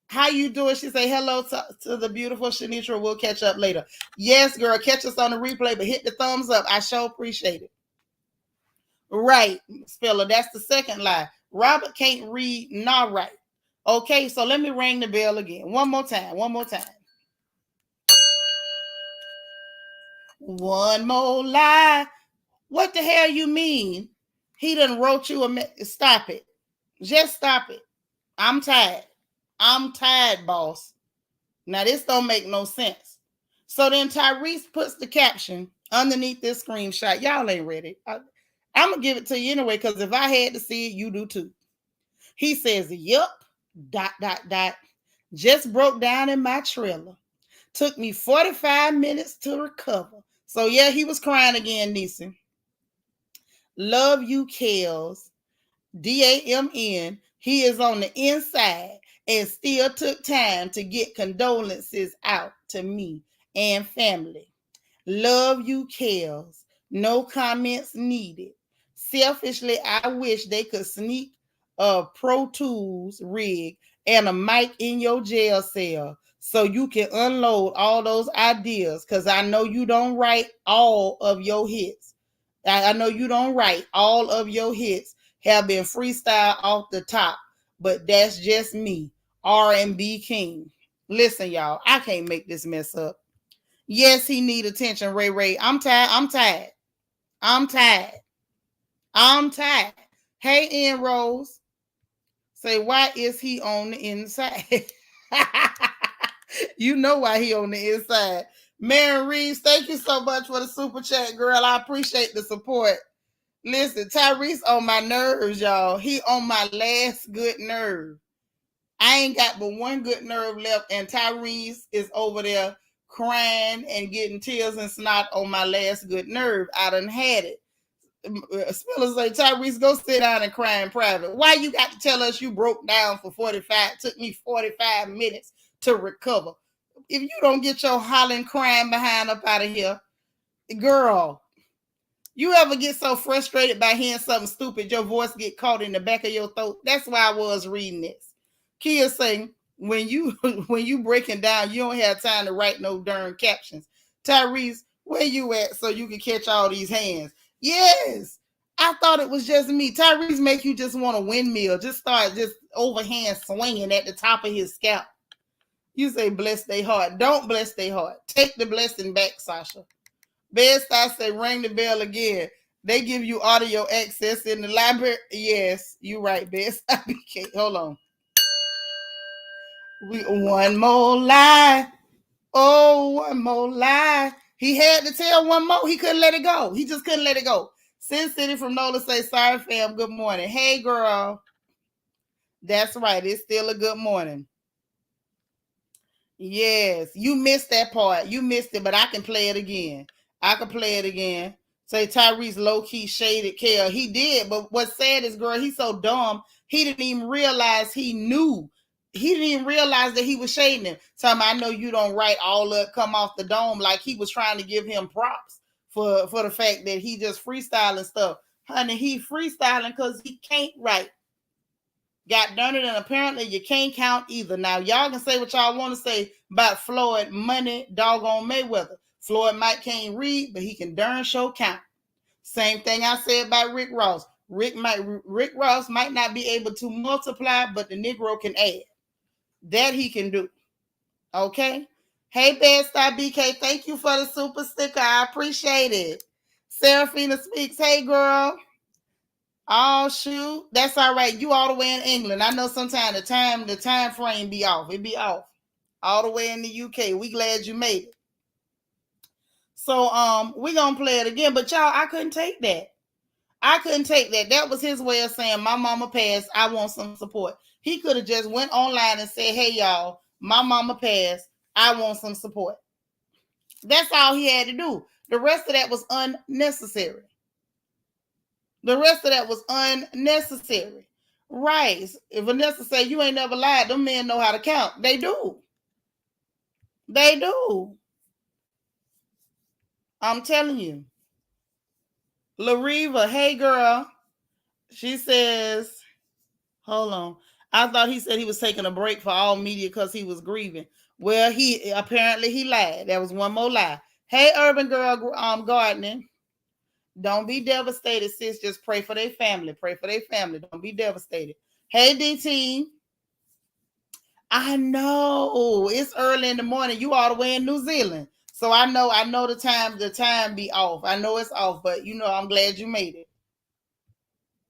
Speaker 1: How you doing? She say hello to the beautiful Seanitra. We'll catch up later. Yes, girl, catch us on the replay, but hit the thumbs up. I sure appreciate it. Right, Spiller. That's the second lie. Robert can't read nor write. Okay, so let me ring the bell again. One more time. One more time. One more lie. What the hell you mean? He done wrote you a stop it. Just stop it. I'm tired. I'm tired, boss. Now this don't make no sense. So then Tyrese puts the caption underneath this screenshot. Y'all ain't ready. I'm gonna give it to you anyway, because if I had to see it, you do too. He says, "Yup, ... just broke down in my trailer. Took me 45 minutes to recover." So yeah, he was crying again, Niecy. "Love you, Kels. DAMN. He is on the inside and still took time to get condolences out to me and family. Love you, Kels. No comments needed. Selfishly, I wish they could sneak a Pro Tools rig and a mic in your jail cell so you can unload all those ideas, because I know you don't write all of your hits. I know you don't write all of your hits have been freestyle off the top, but that's just me, R&B king." Listen, y'all, I can't make this mess up. Yes, he need attention, Ray Ray. I'm tired. I'm tired. I'm tired. I'm tired. Hey, Ian Rose. Say, why is he on the inside? You know why he on the inside. Mary Reeves, thank you so much for the super chat, girl. I appreciate the support. Listen, Tyrese on my nerves, y'all. He on my last good nerve. I ain't got but one good nerve left, and Tyrese is over there crying and getting tears and snot on my last good nerve. I done had it. Spiller say, Tyrese, go sit down and cry in private. Why you got to tell us you broke down for 45? Took me 45 minutes to recover. If you don't get your hollering, crying behind up out of here, girl, you ever get so frustrated by hearing something stupid, your voice get caught in the back of your throat? That's why I was reading this. Kia saying, when you when you breaking down, you don't have time to write no darn captions. Tyrese, where you at so you can catch all these hands? Yes. I thought it was just me. Tyrese make you just want a windmill. Just start just overhand swinging at the top of his scalp. You say bless their heart. Don't bless their heart. Take the blessing back, Sasha. Best I say ring the bell again. They give you audio access in the library. Yes, you right, Best. Hold on. One more lie. Oh, one more lie. He had to tell one more. He couldn't let it go. He just couldn't let it go. Sin City from Nola say, sorry, fam. Good morning. Hey, girl. That's right. It's still a good morning. Yes, you missed that part. You missed it, but I can play it again. I can play it again. Say Tyrese low-key shaded Kel. He did, but what's sad is, girl, he's so dumb. He didn't even realize he knew. He didn't even realize that he was shading him. Tell me, I know you don't write all up, come off the dome, like he was trying to give him props for the fact that he just freestyling stuff. Honey, he freestyling because he can't write. Got done it, and apparently you can't count either. Now, y'all can say what y'all want to say about Floyd Money, doggone Mayweather. Floyd might can't read, but he can darn sure count. Same thing I said about Rick Ross. Rick Ross might not be able to multiply, but the Negro can add. That he can do. Okay? Hey, Bad Star BK, thank you for the super sticker. I appreciate it. Serafina Speaks, hey, girl. Oh shoot, that's all right. You all the way in England. I know sometimes the time frame be off. It be off. All the way in the UK. We glad you made it. So we gonna play it again. But y'all, I couldn't take that. I couldn't take that. That was his way of saying my mama passed. I want some support. He could have just went online and said, hey y'all, my mama passed. I want some support. That's all he had to do. The rest of that was unnecessary. The rest of that was unnecessary. Right. If Vanessa say you ain't never lied, them men know how to count. They do. They do. I'm telling you. Lariva, hey girl. She says, hold on. I thought he said he was taking a break for all media because he was grieving. Well, he apparently he lied. That was one more lie. Hey, urban girl, gardening. Don't be devastated, sis. Just pray for their family. Pray for their family. Don't be devastated. Hey, DT. I know it's early in the morning. You all the way in New Zealand. So I know the time be off. I know it's off, but I'm glad you made it.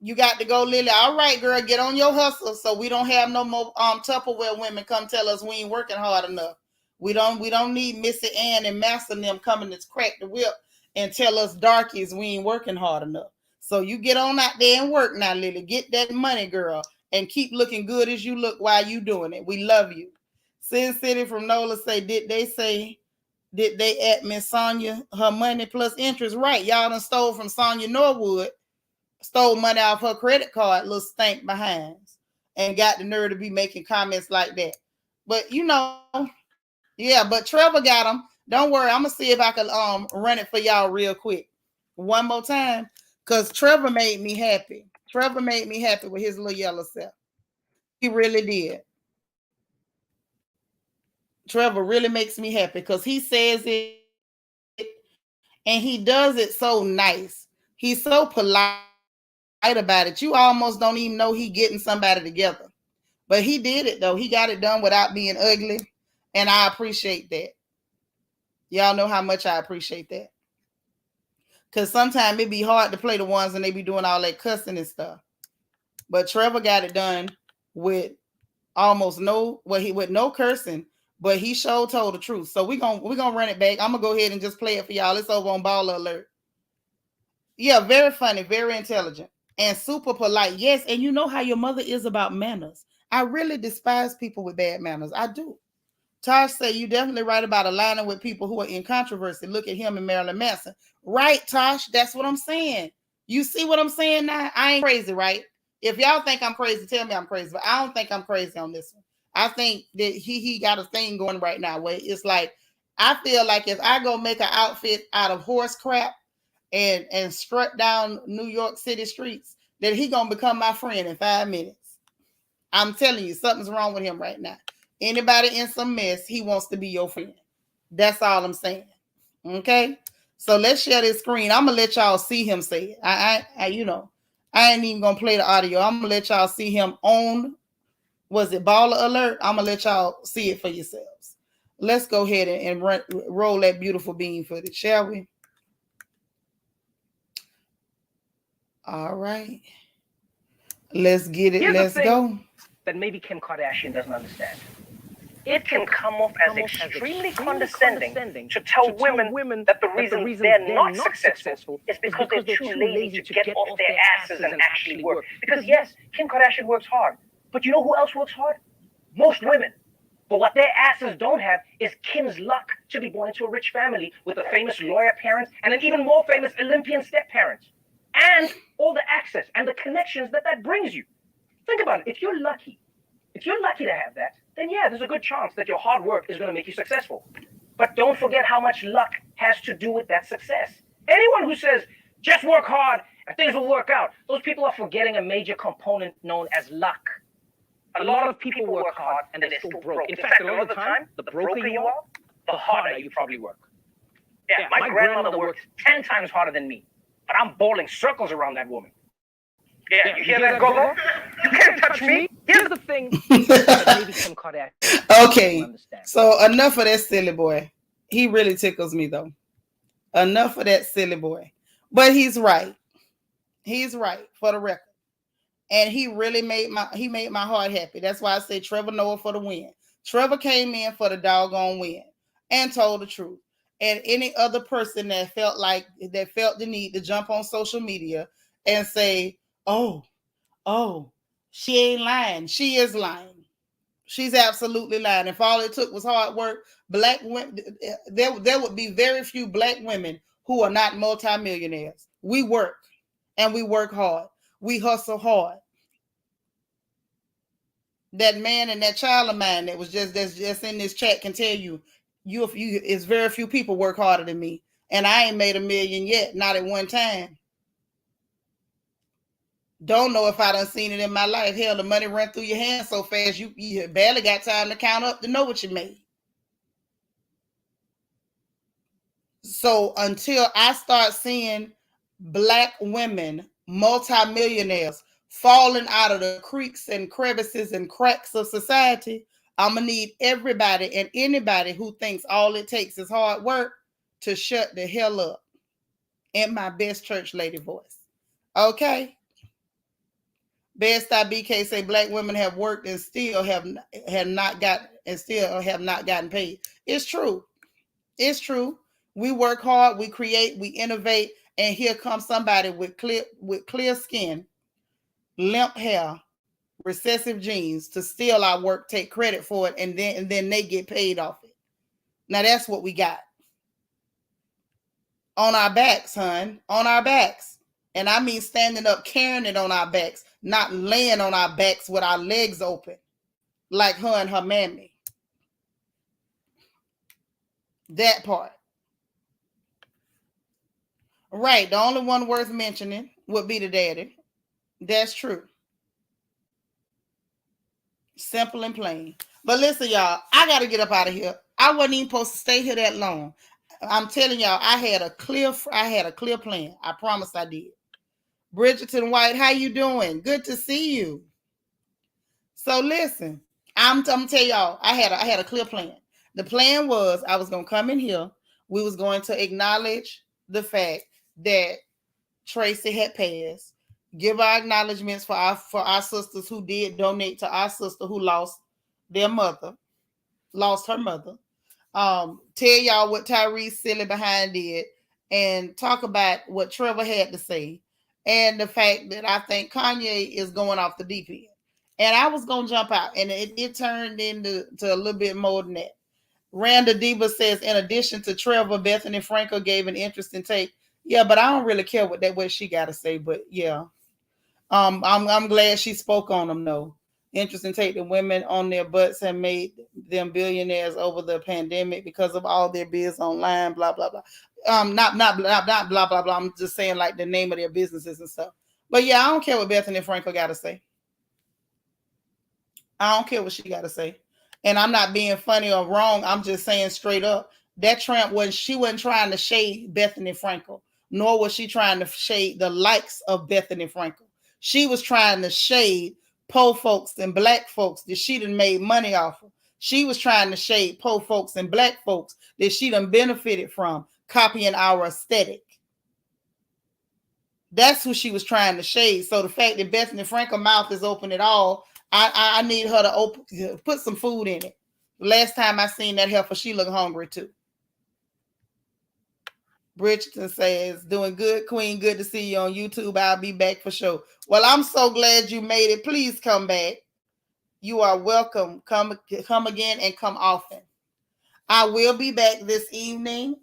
Speaker 1: You got to go, Lily. All right, girl, get on your hustle so we don't have no more Tupperware women come tell us we ain't working hard enough. We don't need Missy Ann and Master and them coming to crack the whip and tell us darkies we ain't working hard enough. So you get on out there and work now, Lily. Get that money, girl, and keep looking good as you look while you doing it. We love you. Sin City from Nola say, did they at Miss Sonia her money plus interest? Right. Y'all done stole from Sonia Norwood. Stole money off her credit card, little stank behinds, and got the nerve to be making comments like that. But yeah, but Trevor got them. Don't worry, I'm gonna see if I can run it for y'all real quick. One more time. Because Trevor made me happy. Trevor made me happy with his little yellow self. He really did. Trevor really makes me happy because he says it and he does it so nice. He's so polite about it. You almost don't even know he getting somebody together. But he did it though. He got it done without being ugly. And I appreciate that. Y'all know how much I appreciate that. Because sometimes it be hard to play the ones and they be doing all that cussing and stuff. But Trevor got it done with almost with no cursing, but he sure told the truth. So we're gonna run it back. I'm gonna go ahead and just play it for y'all. It's over on Baller Alert. Yeah, very funny, very intelligent, and super polite. Yes, and you know how your mother is about manners. I really despise people with bad manners. I do. Tosh say you definitely right about aligning with people who are in controversy. Look at him and Marilyn Manson. Right, Tosh? That's what I'm saying. You see what I'm saying now? I ain't crazy, right? If y'all think I'm crazy, tell me I'm crazy. But I don't think I'm crazy on this one. I think that he got a thing going right now where it's like, I feel like if I go make an outfit out of horse crap and strut down New York City streets, that he gonna become my friend in 5 minutes. I'm telling you, something's wrong with him right now. Anybody in some mess, he wants to be your friend. That's all I'm saying. Okay? So let's share this screen. I'm gonna let y'all see him say it. I ain't even gonna play the audio. I'm gonna let y'all see him on, was it Baller Alert? I'm gonna let y'all see it for yourselves. Let's go ahead and roll that beautiful bean footage, shall we? All right. Let's get it. Let's go.
Speaker 2: That maybe Kim Kardashian doesn't understand. It can come off as extremely condescending to tell women that the reason they're not successful is because they're too lazy to get off their asses and actually work. Because yes, Kim Kardashian works hard, but you know who else works hard? Most women. But what their asses don't have is Kim's luck to be born into a rich family with a famous lawyer parent and an even more famous Olympian step-parent. And all the access and the connections that brings you. Think about it. If you're lucky to have that, then yeah, there's a good chance that your hard work is going to make you successful. But don't forget how much luck has to do with that success. Anyone who says, just work hard and things will work out, those people are forgetting a major component known as luck. A lot of people work hard and they're still broke. In fact, a lot of the time, the broker you are, the harder you probably work. Yeah, my grandmother worked 10 times harder than me, but I'm bowling circles around that woman. Yeah, you hear that, Gogo? You can't touch me. Here's the thing. Maybe Kim Kardashian.
Speaker 1: Okay, so enough of that silly boy. He really tickles me though. Enough of that silly boy. But he's right. He's right for the record. And he really made my heart happy. That's why I say Trevor Noah for the win. Trevor came in for the doggone win and told the truth. And any other person that felt the need to jump on social media and say, oh, she ain't lying. She is lying. She's absolutely lying. If all it took was hard work, black women, there would be very few black women who are not multimillionaires. We work and we work hard. We hustle hard. That man and that child of mine that's just in this chat can tell you, it's very few people work harder than me. And I ain't made $1 million yet, not at one time. Don't know if I done seen it in my life. Hell, the money run through your hands so fast, you barely got time to count up to know what you made. So until I start seeing black women, multimillionaires, falling out of the creeks and crevices and cracks of society, I'm going to need everybody and anybody who thinks all it takes is hard work to shut the hell up in my best church lady voice. Okay? Best BK say black women have worked and still have not gotten paid. It's true. It's true. We work hard, we create, we innovate, and here comes somebody with clear skin, limp hair, recessive genes to steal our work, take credit for it, and then they get paid off it. Now that's what we got. On our backs, hun. On our backs. And I mean standing up, carrying it on our backs, not laying on our backs with our legs open, like her and her mammy. That part. Right. The only one worth mentioning would be the daddy. That's true. Simple and plain. But listen, y'all, I got to get up out of here. I wasn't even supposed to stay here that long. I'm telling y'all, I had a clear plan. I promise I did. Bridgerton White, how you doing? Good to see you. So listen, I'm tell y'all, I had a clear plan. The plan was I was going to come in here. We was going to acknowledge the fact that Tracy had passed. Give our acknowledgments for our sisters who did donate to our sister who lost their mother, lost her mother. Tell y'all what Tyrese silly behind did, and talk about what Trevor had to say, and the fact that I think Kanye is going off the deep end. And I was gonna jump out, and it turned into a little bit more than that. Randa Diva says, in addition to Trevor, Bethany Frankel gave an interesting take. Yeah, but I don't really care what she got to say. But yeah, I'm glad she spoke on them though. Interesting take. The women on their butts have made them billionaires over the pandemic because of all their biz online. Blah blah blah. Not blah blah blah. I'm just saying like the name of their businesses and stuff. But yeah, I don't care what Bethany Frankel got to say. I don't care what she got to say. And I'm not being funny or wrong. I'm just saying straight up that Trump she wasn't trying to shade Bethany Frankel, nor was she trying to shade the likes of Bethany Frankel. She was trying to shade poor folks and black folks that she done made money off of. She was trying to shade poor folks and black folks that she done benefited from copying our aesthetic. That's who she was trying to shade. So the fact that Bethany Frankel mouth is open at all, I need her to put some food in it. Last time I seen that heifer, she looked hungry too. Bridgerton says, doing good, Queen. Good to see you on YouTube. I'll be back for sure. Well, I'm so glad you made it. Please come back. You are welcome. Come again and come often. I will be back this evening.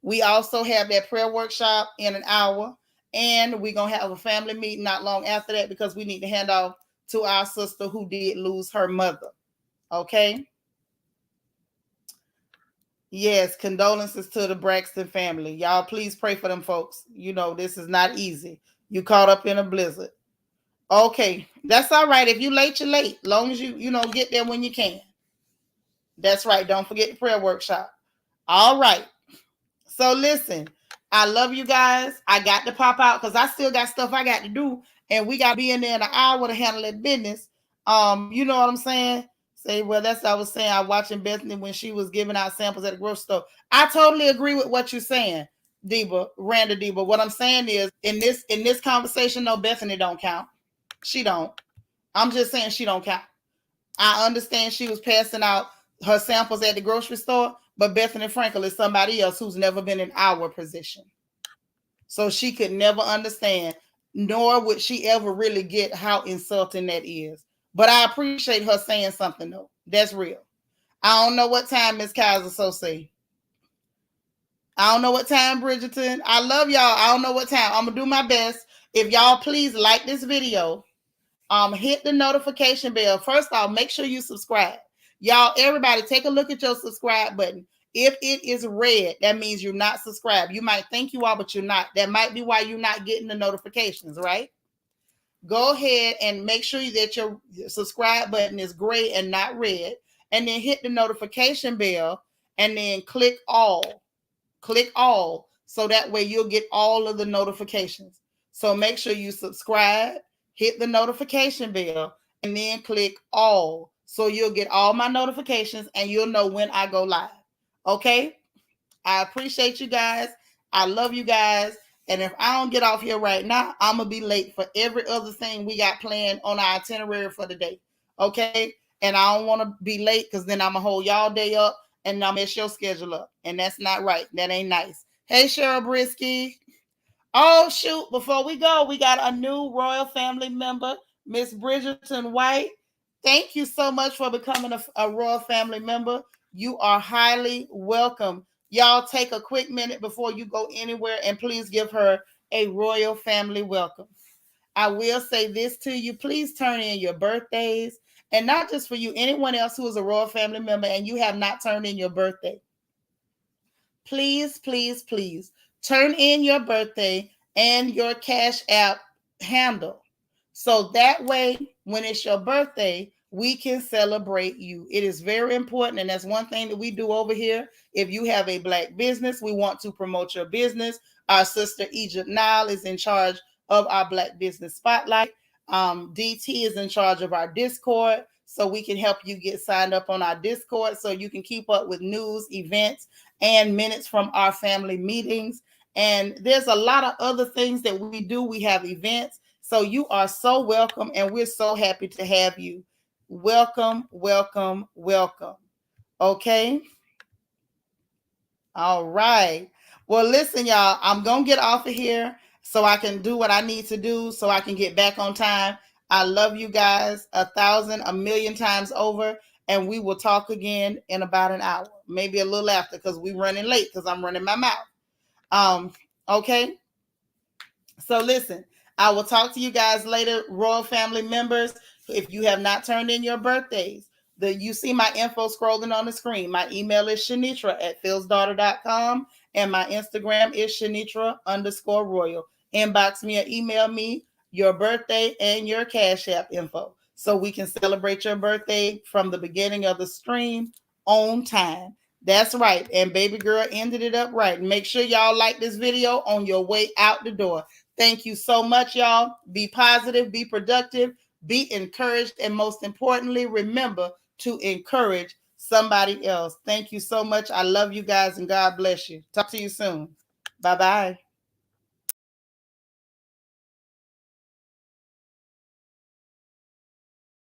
Speaker 1: We also have that prayer workshop in an hour. And we're going to have a family meeting not long after that because we need to hand off to our sister who did lose her mother. Okay? Yes, condolences to the Braxton family. Y'all, please pray for them folks. You know, this is not easy. You caught up in a blizzard. Okay, that's all right. If you late, you're late. Long as you get there when you can. That's right. Don't forget the prayer workshop. All right. So listen, I love you guys. I got to pop out because I still got stuff I got to do, and we got to be in there in an hour to handle that business. You know what I'm saying? Say, well, that's what I was saying. I was watching Bethany when she was giving out samples at the grocery store. I totally agree with what you're saying, Randa Deba. What I'm saying is, in this conversation, no, Bethany don't count. She don't. I'm just saying she don't count. I understand she was passing out her samples at the grocery store, but Bethany Frankel is somebody else who's never been in our position. So she could never understand, nor would she ever really get how insulting that is. But I appreciate her saying something, though. That's real. I don't know what time Miss Kaiser so say. I don't know what time, Bridgerton. I love y'all. I don't know what time. I'm going to do my best. If y'all please like this video, hit the notification bell. First off, make sure you subscribe. Y'all, everybody, take a look at your subscribe button. If it is red, that means you're not subscribed. You might think you are, but you're not. That might be why you're not getting the notifications, right? Go ahead and make sure that your subscribe button is gray and not red. And then hit the notification bell and then click all. Click all so that way you'll get all of the notifications. So make sure you subscribe, hit the notification bell, and then click all so you'll get all my notifications and you'll know when I go live. Okay? I appreciate you guys. I love you guys. And if I don't get off here right now, I'm going to be late for every other thing we got planned on our itinerary for the day. Okay? And I don't want to be late because then I'm going to hold y'all day up and I'll mess your schedule up. And that's not right. That ain't nice. Hey, Cheryl Brisky. Oh, shoot. Before we go, we got a new royal family member, Miss Bridgerton White. Thank you so much for becoming a royal family member. You are highly welcome. Y'all take a quick minute before you go anywhere and please give her a royal family welcome. I will say this to you. Please turn in your birthdays, and not just for you, anyone else who is a royal family member and you have not turned in your birthday. Please, please, please turn in your birthday and your Cash App handle. So that way, when it's your birthday, we can celebrate you. It is very important. And that's one thing that we do over here. If you have a Black business, we want to promote your business. Our sister Egypt Nile is in charge of our Black Business Spotlight. DT is in charge of our Discord. So we can help you get signed up on our Discord so you can keep up with news, events, and minutes from our family meetings. And there's a lot of other things that we do. We have events. So you are so welcome, and we're so happy to have you. Welcome, welcome, welcome. Okay. All right. Well, listen, y'all, I'm going to get off of here so I can do what I need to do so I can get back on time. I love you guys 1,000, a million times over. And we will talk again in about an hour, maybe a little after, because we're running late because I'm running my mouth. Okay. So listen, I will talk to you guys later, Royal Family members. If you have not turned in your birthdays, you see my info scrolling on the screen. My email is Seanitra@philsdaughter.com, and my Instagram is Seanitra_royal. Inbox me or email me your birthday and your Cash App info so we can celebrate your birthday from the beginning of the stream on time. That's right. And baby girl ended it up right. Make sure y'all like this video on your way out the door. Thank you so much, y'all. Be positive, be productive, be encouraged, and most importantly, remember to encourage somebody else. Thank you so much. I love you guys, and God bless you. Talk to you soon. Bye-bye.